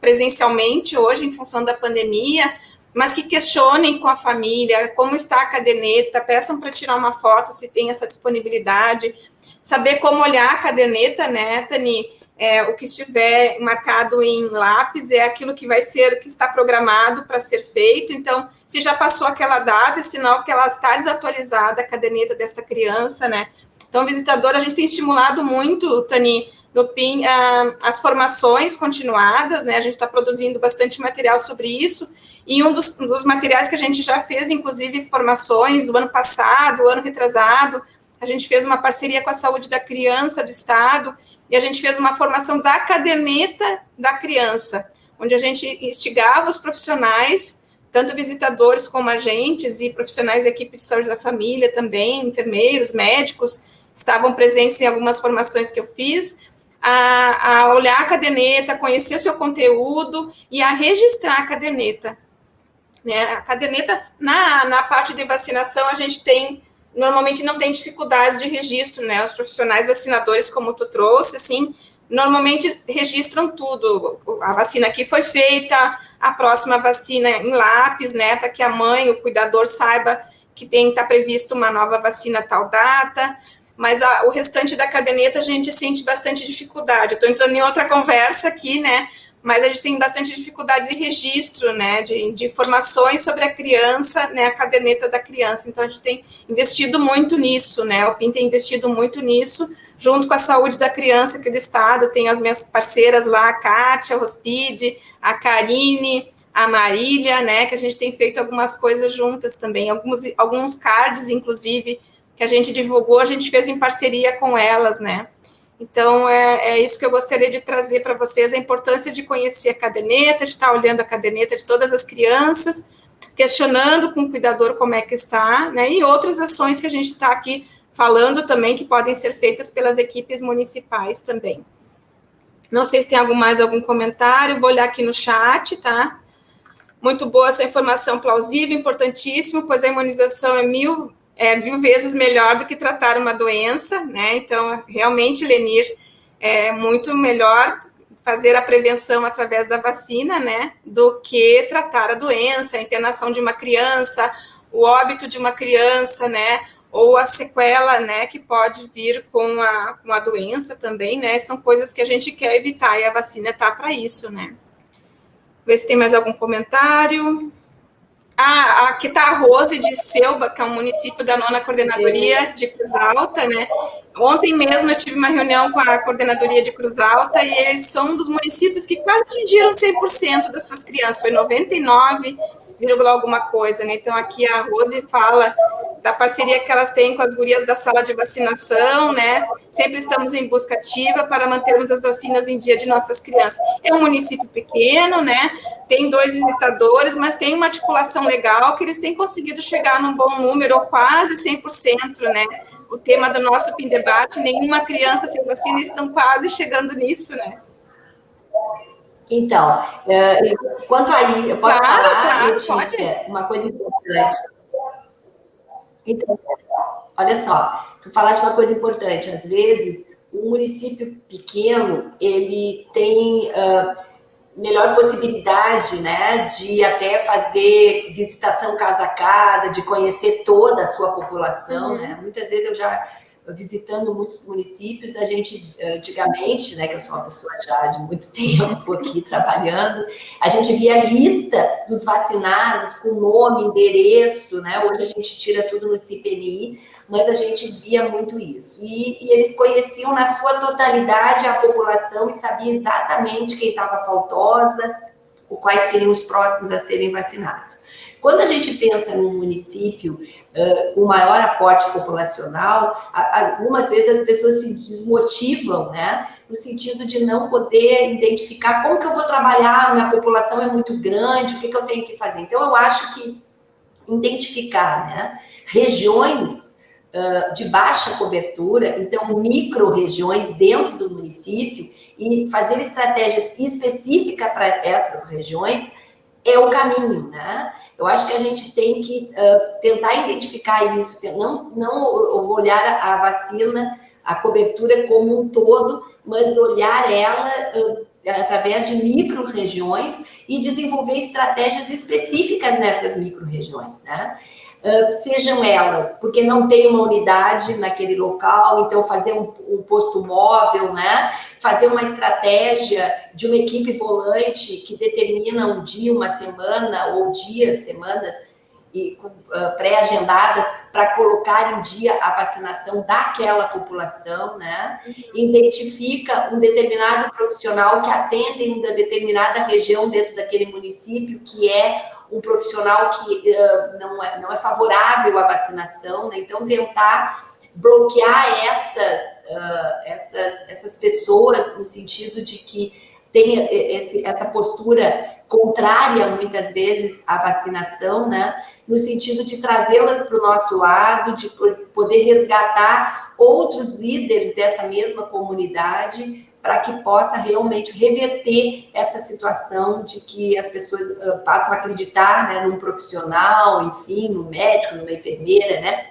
presencialmente hoje, em função da pandemia, mas que questionem com a família como está a caderneta, peçam para tirar uma foto se tem essa disponibilidade, saber como olhar a caderneta, né, Tani? O que estiver marcado em lápis é aquilo que vai ser, que está programado para ser feito. Então, se já passou aquela data, é sinal que ela está desatualizada, a caderneta dessa criança, né? Então, visitador, a gente tem estimulado muito, Tani, no PIN, as formações continuadas, né? A gente está produzindo bastante material sobre isso, e um dos materiais que a gente já fez, inclusive, formações, o ano passado, o ano retrasado, a gente fez uma parceria com a Saúde da Criança do Estado, e a gente fez uma formação da caderneta da criança, onde a gente instigava os profissionais, tanto visitadores como agentes e profissionais da equipe de saúde da família também, enfermeiros, médicos, estavam presentes em algumas formações que eu fiz, a olhar a caderneta, conhecer o seu conteúdo e a registrar a caderneta. Né? A caderneta, na parte de vacinação, a gente normalmente não tem dificuldades de registro, né? Os profissionais vacinadores, como tu trouxe, assim, normalmente registram tudo. A vacina aqui foi feita, a próxima vacina em lápis, né? Para que a mãe, o cuidador, saiba que está previsto uma nova vacina a tal data. Mas o restante da caderneta a gente sente bastante dificuldade. Estou entrando em outra conversa aqui, né? Mas a gente tem bastante dificuldade de registro, né, de informações sobre a criança, né, a caderneta da criança. Então, a gente tem investido muito nisso, né, o PIN tem investido muito nisso, junto com a saúde da criança aqui do estado, tem as minhas parceiras lá, a Kátia, a Rospide, a Karine, a Marília, né, que a gente tem feito algumas coisas juntas também, alguns cards, inclusive, que a gente divulgou, a gente fez em parceria com elas, né. Então, é isso que eu gostaria de trazer para vocês, a importância de conhecer a caderneta, de estar olhando a caderneta de todas as crianças, questionando com o cuidador como é que está, né, e outras ações que a gente está aqui falando também, que podem ser feitas pelas equipes municipais também. Não sei se tem mais algum comentário, vou olhar aqui no chat, tá? Muito boa essa informação, plausível, importantíssimo, pois a imunização é mil vezes melhor do que tratar uma doença, né? Então, realmente, Lenir, é muito melhor fazer a prevenção através da vacina, né? Do que tratar a doença, a internação de uma criança, o óbito de uma criança, né? Ou a sequela, né? Que pode vir com a doença também, né? São coisas que a gente quer evitar e a vacina está para isso, né? Ver se tem mais algum comentário. Aqui está a Rose de Selba, que é um município da 9ª Coordenadoria de Cruz Alta, né? Ontem mesmo eu tive uma reunião com a Coordenadoria de Cruz Alta e eles são um dos municípios que quase atingiram 100% das suas crianças, foi 99, alguma coisa, né? Então aqui a Rose fala da parceria que elas têm com as gurias da sala de vacinação, né? Sempre estamos em busca ativa para mantermos as vacinas em dia de nossas crianças. É um município pequeno, né? Tem 2 visitadores, mas tem uma articulação legal que eles têm conseguido chegar num bom número, ou quase 100%, né? O tema do nosso PIN Debate, nenhuma criança sem vacina, eles estão quase chegando nisso, né? Então, quanto aí, eu posso falar, Letícia, pode. uma coisa importante. Então, olha só, tu falaste uma coisa importante, às vezes, um município pequeno, ele tem melhor possibilidade, né, de até fazer visitação casa a casa, de conhecer toda a sua população, né, muitas vezes eu já visitando muitos municípios. A gente, antigamente, né, que eu sou uma pessoa já de muito tempo aqui trabalhando, a gente via a lista dos vacinados com nome, endereço, né? Hoje a gente tira tudo no CPNI, mas a gente via muito isso. E eles conheciam na sua totalidade a população e sabiam exatamente quem estava faltosa, ou quais seriam os próximos a serem vacinados. Quando a gente pensa num município com maior aporte populacional, algumas vezes as pessoas se desmotivam, né? No sentido de não poder identificar como que eu vou trabalhar, minha população é muito grande, o que eu tenho que fazer. Então, eu acho que identificar, né, regiões de baixa cobertura, então micro-regiões dentro do município, e fazer estratégias específicas para essas regiões é o caminho, né? Eu acho que a gente tem que tentar identificar isso, não olhar a vacina, a cobertura como um todo, mas olhar ela através de micro-regiões e desenvolver estratégias específicas nessas micro-regiões, né? Sejam elas, porque não tem uma unidade naquele local, então fazer um posto móvel, né? Fazer uma estratégia de uma equipe volante que determina um dia, uma semana, ou dias, semanas, e pré-agendadas para colocar em dia a vacinação daquela população, né? Identifica um determinado profissional que atende em uma determinada região dentro daquele município, que é um profissional que não é favorável à vacinação, né? Então tentar bloquear essas pessoas no sentido de que tem essa postura contrária, muitas vezes, à vacinação, né? No sentido de trazê-las para o nosso lado, de poder resgatar outros líderes dessa mesma comunidade, para que possa realmente reverter essa situação de que as pessoas passam a acreditar, né, num profissional, enfim, num médico, numa enfermeira, né,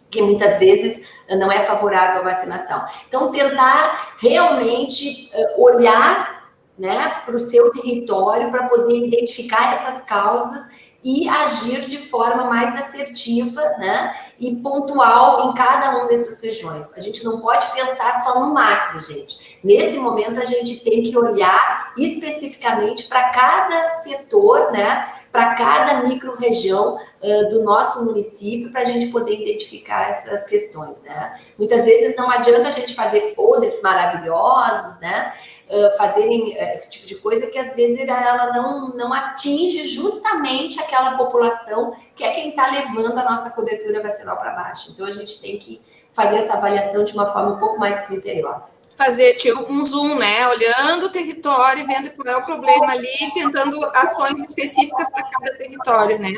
que muitas vezes não é favorável à vacinação. Então, tentar realmente olhar, né, para o seu território para poder identificar essas causas e agir de forma mais assertiva, né, e pontual em cada uma dessas regiões. A gente não pode pensar só no macro, gente. Nesse momento, a gente tem que olhar especificamente para cada setor, né, para cada micro-região do nosso município, para a gente poder identificar essas questões, né. Muitas vezes não adianta a gente fazer folders maravilhosos, né, fazerem esse tipo de coisa que às vezes ela não atinge justamente aquela população que é quem está levando a nossa cobertura vacinal para baixo. Então a gente tem que fazer essa avaliação de uma forma um pouco mais criteriosa. Fazer tipo um zoom, né? Olhando o território, vendo qual é o problema ali, tentando ações específicas para cada território, né?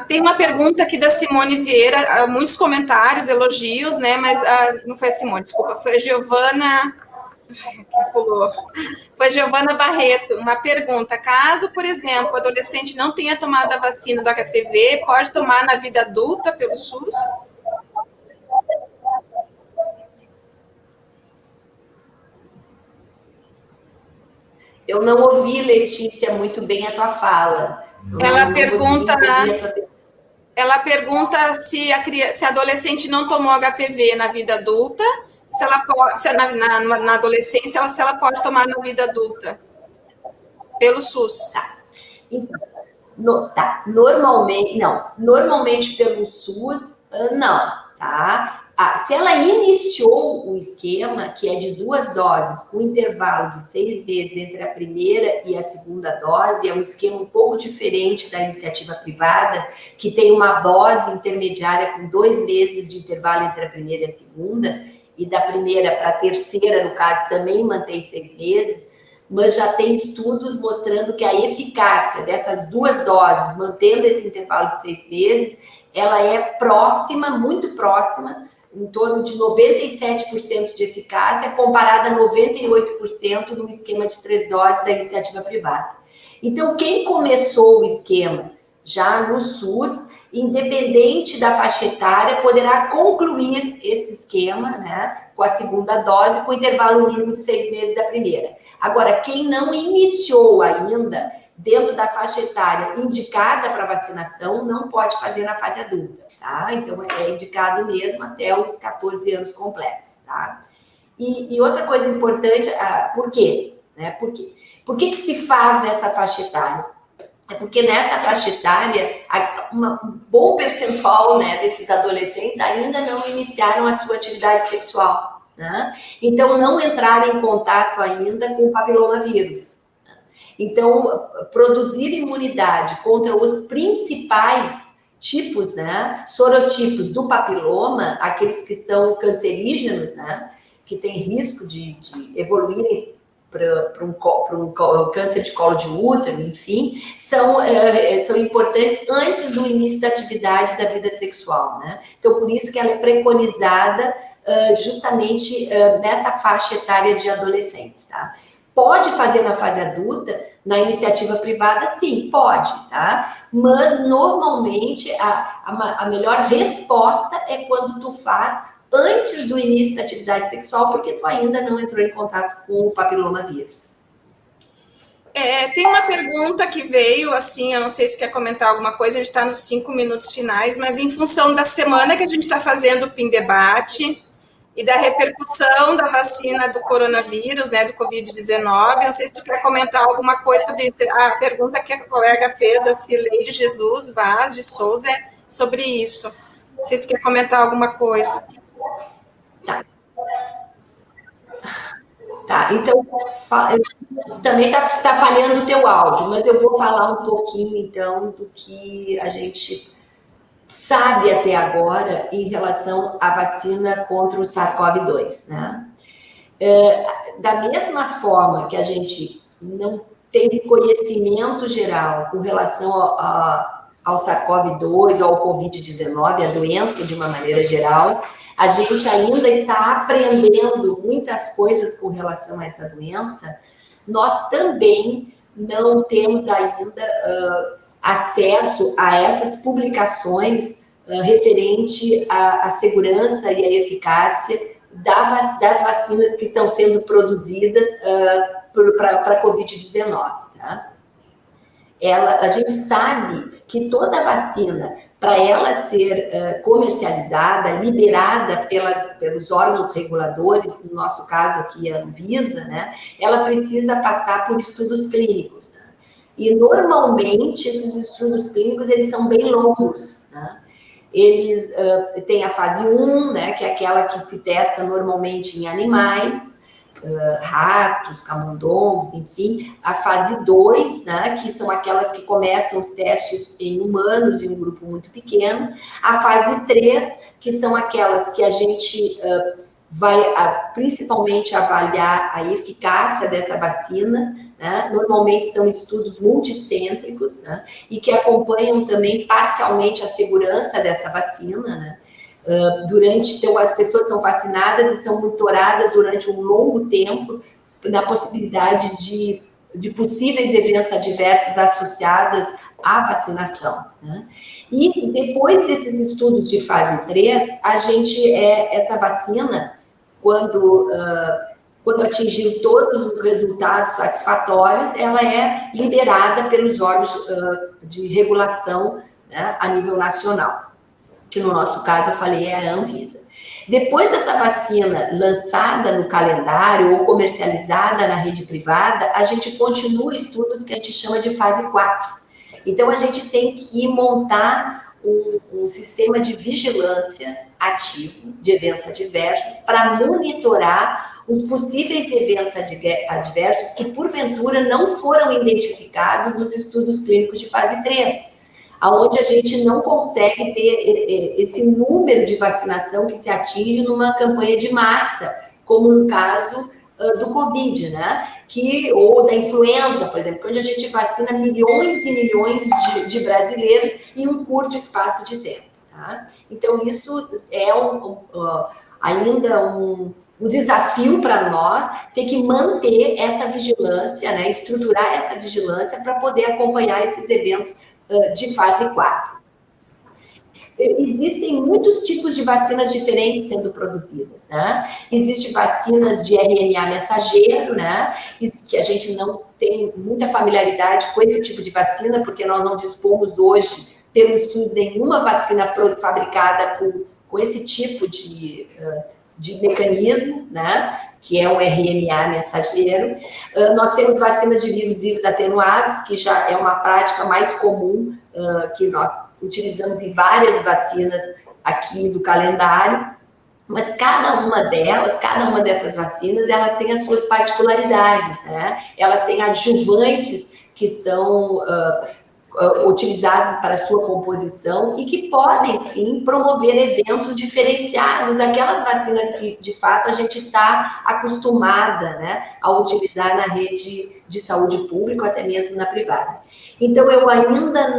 Tem uma pergunta aqui da Simone Vieira, muitos comentários, elogios, né? Mas não foi a Simone, desculpa, foi a Giovana. Foi a Giovana Barreto, uma pergunta. Caso, por exemplo, o adolescente não tenha tomado a vacina do HPV, pode tomar na vida adulta pelo SUS? Eu não ouvi, Letícia, muito bem a tua fala. Ela pergunta se a adolescente não tomou HPV na vida adulta, se ela pode, na adolescência, se ela pode tomar na vida adulta, pelo SUS. Tá. Então, normalmente pelo SUS, não, tá? Se ela iniciou o esquema, que é de 2 doses, com intervalo de 6 meses entre a primeira e a segunda dose, é um esquema um pouco diferente da iniciativa privada, que tem uma dose intermediária com 2 meses de intervalo entre a primeira e a segunda, e da primeira para a terceira, no caso, também mantém 6 meses, mas já tem estudos mostrando que a eficácia dessas 2 doses, mantendo esse intervalo de 6 meses, ela é próxima, muito próxima, em torno de 97% de eficácia, comparada a 98% no esquema de 3 doses da iniciativa privada. Então, quem começou o esquema já no SUS, independente da faixa etária, poderá concluir esse esquema, né, com a segunda dose, com intervalo mínimo de 6 meses da primeira. Agora, quem não iniciou ainda, dentro da faixa etária indicada para vacinação, não pode fazer na fase adulta, tá? Então, é indicado mesmo até os 14 anos completos, tá? E outra coisa importante, por quê? Né? Por que se faz nessa faixa etária? É porque nessa faixa etária, um bom percentual, né, desses adolescentes ainda não iniciaram a sua atividade sexual, né? Então, não entraram em contato ainda com o papilomavírus. Então, produzir imunidade contra os principais tipos, né, sorotipos do papiloma, aqueles que são cancerígenos, né, que têm risco de evoluírem para um câncer de colo de útero, enfim, são importantes antes do início da atividade da vida sexual, né? Então, por isso que ela é preconizada justamente nessa faixa etária de adolescentes, tá? Pode fazer na fase adulta, na iniciativa privada, sim, pode, tá? Mas, normalmente, a melhor resposta é quando tu faz antes do início da atividade sexual, porque tu ainda não entrou em contato com o papilomavírus. Tem uma pergunta que veio, assim, eu não sei se quer comentar alguma coisa, a gente está nos 5 minutos finais, mas em função da semana que a gente está fazendo o PIN Debate e da repercussão da vacina do coronavírus, né, do Covid-19, não sei se tu quer comentar alguma coisa sobre isso. A pergunta que a colega fez, a Cirlei de Jesus Vaz de Souza, é sobre isso. Não sei se tu quer comentar alguma coisa. Tá, então, também tá falhando o teu áudio, mas eu vou falar um pouquinho, então, do que a gente sabe até agora em relação à vacina contra o SARS-CoV-2, né? Da mesma forma que a gente não tem conhecimento geral com relação ao SARS-CoV-2, ao Covid-19, a doença de uma maneira geral, a gente ainda está aprendendo muitas coisas com relação a essa doença. Nós também não temos ainda acesso a essas publicações referente à segurança e à eficácia das vacinas que estão sendo produzidas para a Covid-19. Tá? A gente sabe que toda vacina, para ela ser comercializada, liberada pelos órgãos reguladores, no nosso caso aqui a Anvisa, né, ela precisa passar por estudos clínicos. Né? E, normalmente, esses estudos clínicos, eles são bem longos. Né? Eles têm a fase 1, né, que é aquela que se testa normalmente em animais, ratos, camundongos, enfim. A fase 2, né, que são aquelas que começam os testes em humanos, em um grupo muito pequeno. A fase 3, que são aquelas que a gente vai principalmente avaliar a eficácia dessa vacina, né? Normalmente são estudos multicêntricos, né? E que acompanham também parcialmente a segurança dessa vacina, né? Então, as pessoas são vacinadas e são monitoradas durante um longo tempo na possibilidade de possíveis eventos adversos associados à vacinação. Né? E depois desses estudos de fase 3, essa vacina, quando atingiu todos os resultados satisfatórios, ela é liberada pelos órgãos de regulação, né, a nível nacional, que no nosso caso eu falei é a Anvisa. Depois dessa vacina lançada no calendário ou comercializada na rede privada, a gente continua estudos que a gente chama de fase 4. Então, a gente tem que montar um sistema de vigilância ativo de eventos adversos para monitorar os possíveis eventos adversos que, porventura, não foram identificados nos estudos clínicos de fase 3, onde a gente não consegue ter esse número de vacinação que se atinge numa campanha de massa, como no caso do Covid, né? Ou da influenza, por exemplo, onde a gente vacina milhões e milhões de brasileiros em um curto espaço de tempo. Tá? Então, isso é ainda um desafio para nós, ter que manter essa vigilância, né? Estruturar essa vigilância para poder acompanhar esses eventos de fase 4. existem muitos tipos de vacinas diferentes sendo produzidas, né? Existem vacinas de RNA mensageiro, né? Que a gente não tem muita familiaridade com esse tipo de vacina, porque nós não dispomos hoje, pelo SUS, nenhuma vacina fabricada com esse tipo de mecanismo, né? Que é o RNA mensageiro. Nós temos vacinas de vírus atenuados, que já é uma prática mais comum, que nós utilizamos em várias vacinas aqui do calendário, mas cada uma dessas vacinas, elas têm as suas particularidades, né? Elas têm adjuvantes que são utilizados para sua composição e que podem, sim, promover eventos diferenciados daquelas vacinas que, de fato, a gente está acostumada, né, a utilizar na rede de saúde pública ou até mesmo na privada. Então, eu ainda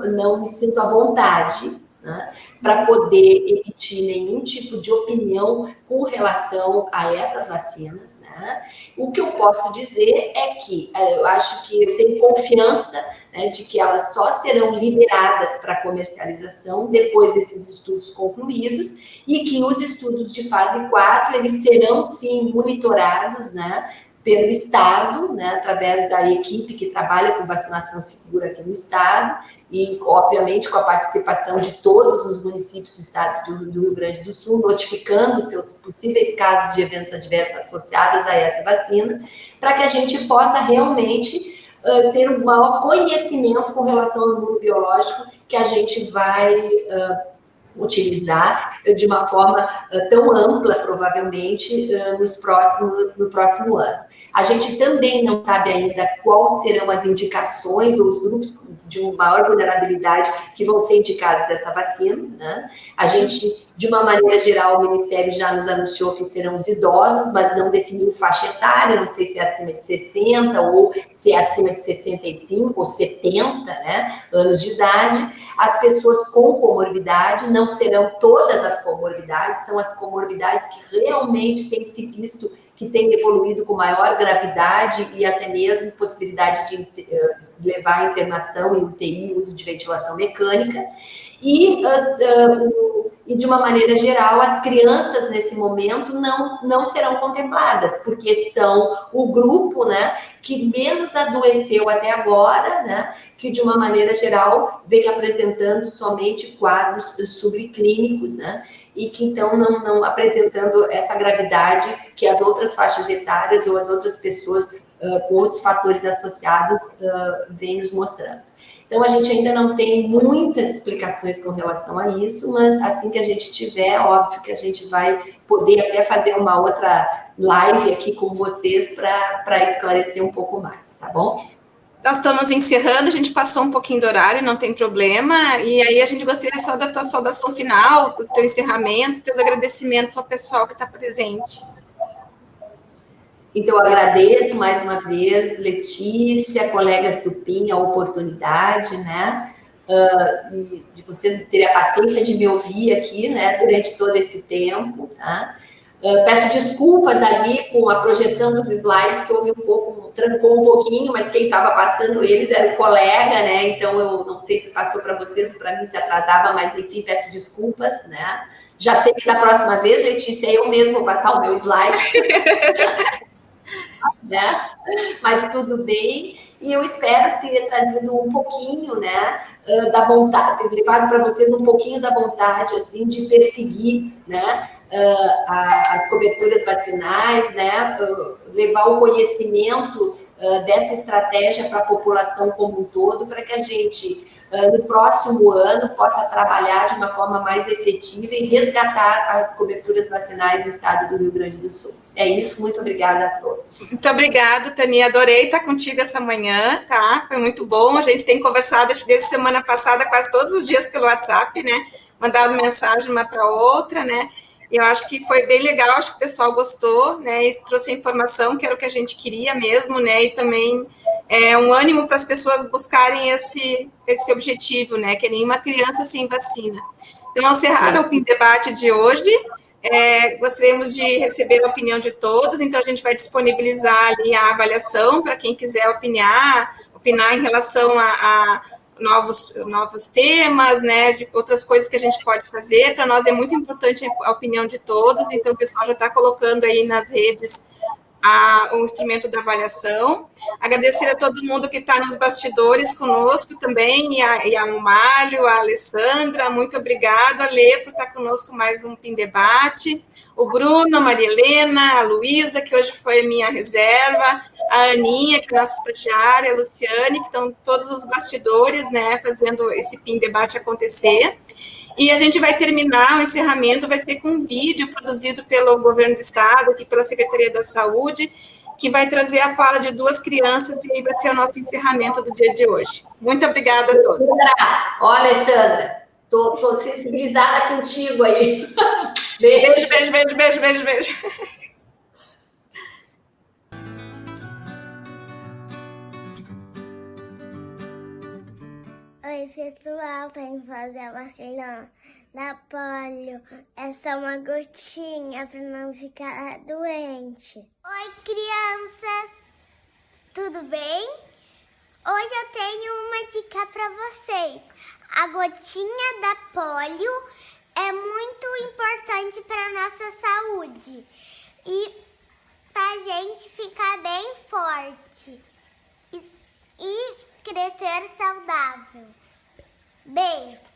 não me sinto à vontade, né, para poder emitir nenhum tipo de opinião com relação a essas vacinas, né? O que eu posso dizer é que eu acho que eu tenho confiança, né, de que elas só serão liberadas para comercialização depois desses estudos concluídos e que os estudos de fase 4, eles serão, sim, monitorados, né, pelo Estado, né, através da equipe que trabalha com vacinação segura aqui no Estado e, obviamente, com a participação de todos os municípios do Estado do Rio Grande do Sul, notificando seus possíveis casos de eventos adversos associados a essa vacina, para que a gente possa realmente ter um maior conhecimento com relação ao imunobiológico que a gente vai utilizar de uma forma tão ampla, provavelmente, no próximo ano. A gente também não sabe ainda quais serão as indicações ou os grupos de maior vulnerabilidade que vão ser indicados essa vacina, né? A gente, de uma maneira geral, o Ministério já nos anunciou que serão os idosos, mas não definiu faixa etária, não sei se é acima de 60 ou se é acima de 65 ou 70, né, anos de idade. As pessoas com comorbidade, não serão todas as comorbidades, são as comorbidades que realmente têm se visto que têm evoluído com maior gravidade e até mesmo possibilidade de levar à internação em UTI, uso de ventilação mecânica. E de uma maneira geral, as crianças, nesse momento, não serão contempladas, porque são o grupo, né, que menos adoeceu até agora, né, que, de uma maneira geral, vem apresentando somente quadros subclínicos, né, e que, então, não apresentando essa gravidade que as outras faixas etárias ou as outras pessoas com outros fatores associados vêm nos mostrando. Então, a gente ainda não tem muitas explicações com relação a isso, mas assim que a gente tiver, óbvio que a gente vai poder até fazer uma outra live aqui com vocês para esclarecer um pouco mais, tá bom? Nós estamos encerrando, a gente passou um pouquinho do horário, não tem problema, e aí a gente gostaria só da tua saudação final, do teu encerramento, teus agradecimentos ao pessoal que está presente. Então, eu agradeço mais uma vez, Letícia, colegas do PIN, a oportunidade, né, e de vocês terem a paciência de me ouvir aqui, né, durante todo esse tempo, tá? Peço desculpas ali com a projeção dos slides, que houve trancou um pouquinho, mas quem estava passando eles era o colega, né? Então, eu não sei se passou para vocês, para mim se atrasava, mas enfim, peço desculpas, né? Já sei que da próxima vez, Letícia, eu mesmo vou passar o meu slide. Né? Mas tudo bem, e eu espero ter trazido um pouquinho, né, da vontade, ter levado para vocês um pouquinho da vontade, assim, de perseguir, né, as coberturas vacinais, né, levar o conhecimento dessa estratégia para a população como um todo, para que a gente, no próximo ano, possa trabalhar de uma forma mais efetiva e resgatar as coberturas vacinais no estado do Rio Grande do Sul. É isso, muito obrigada a todos. Muito obrigada, Tânia, adorei estar contigo essa manhã, tá? Foi muito bom, a gente tem conversado desde semana passada quase todos os dias pelo WhatsApp, né? Mandado mensagem uma para outra, né? E eu acho que foi bem legal, acho que o pessoal gostou, né, e trouxe a informação, que era o que a gente queria mesmo, né, e também um ânimo para as pessoas buscarem esse objetivo, né, que nenhuma criança sem vacina. Então, ao encerrar o PIN Debate de hoje, gostaríamos de receber a opinião de todos, então a gente vai disponibilizar ali a avaliação para quem quiser opinar em relação a novos temas, né, de outras coisas que a gente pode fazer. Para nós é muito importante a opinião de todos, então o pessoal já está colocando aí nas redes o instrumento da avaliação. Agradecer a todo mundo que está nos bastidores conosco também, e a Mário, a Alessandra, muito obrigada, Alê, por estar conosco mais um PIN Debate, o Bruno, a Maria Helena, a Luísa, que hoje foi minha reserva, a Aninha, que é nossa estagiária, a Luciane, que estão todos os bastidores, né, fazendo esse PIN Debate acontecer. E a gente vai terminar, o encerramento vai ser com um vídeo produzido pelo Governo do Estado, aqui pela Secretaria da Saúde, que vai trazer a fala de 2 crianças e aí vai ser o nosso encerramento do dia de hoje. Muito obrigada a todos. Ó, Alexandra, tô sensibilizada contigo aí. Beijo. Beijo. Oi, pessoal, tem que fazer a vacina da polio. É só uma gotinha para não ficar doente. Oi, crianças, tudo bem? Hoje eu tenho uma dica para vocês. A gotinha da polio é muito importante para a nossa saúde e para a gente ficar bem forte e crescer saudável. Beijo!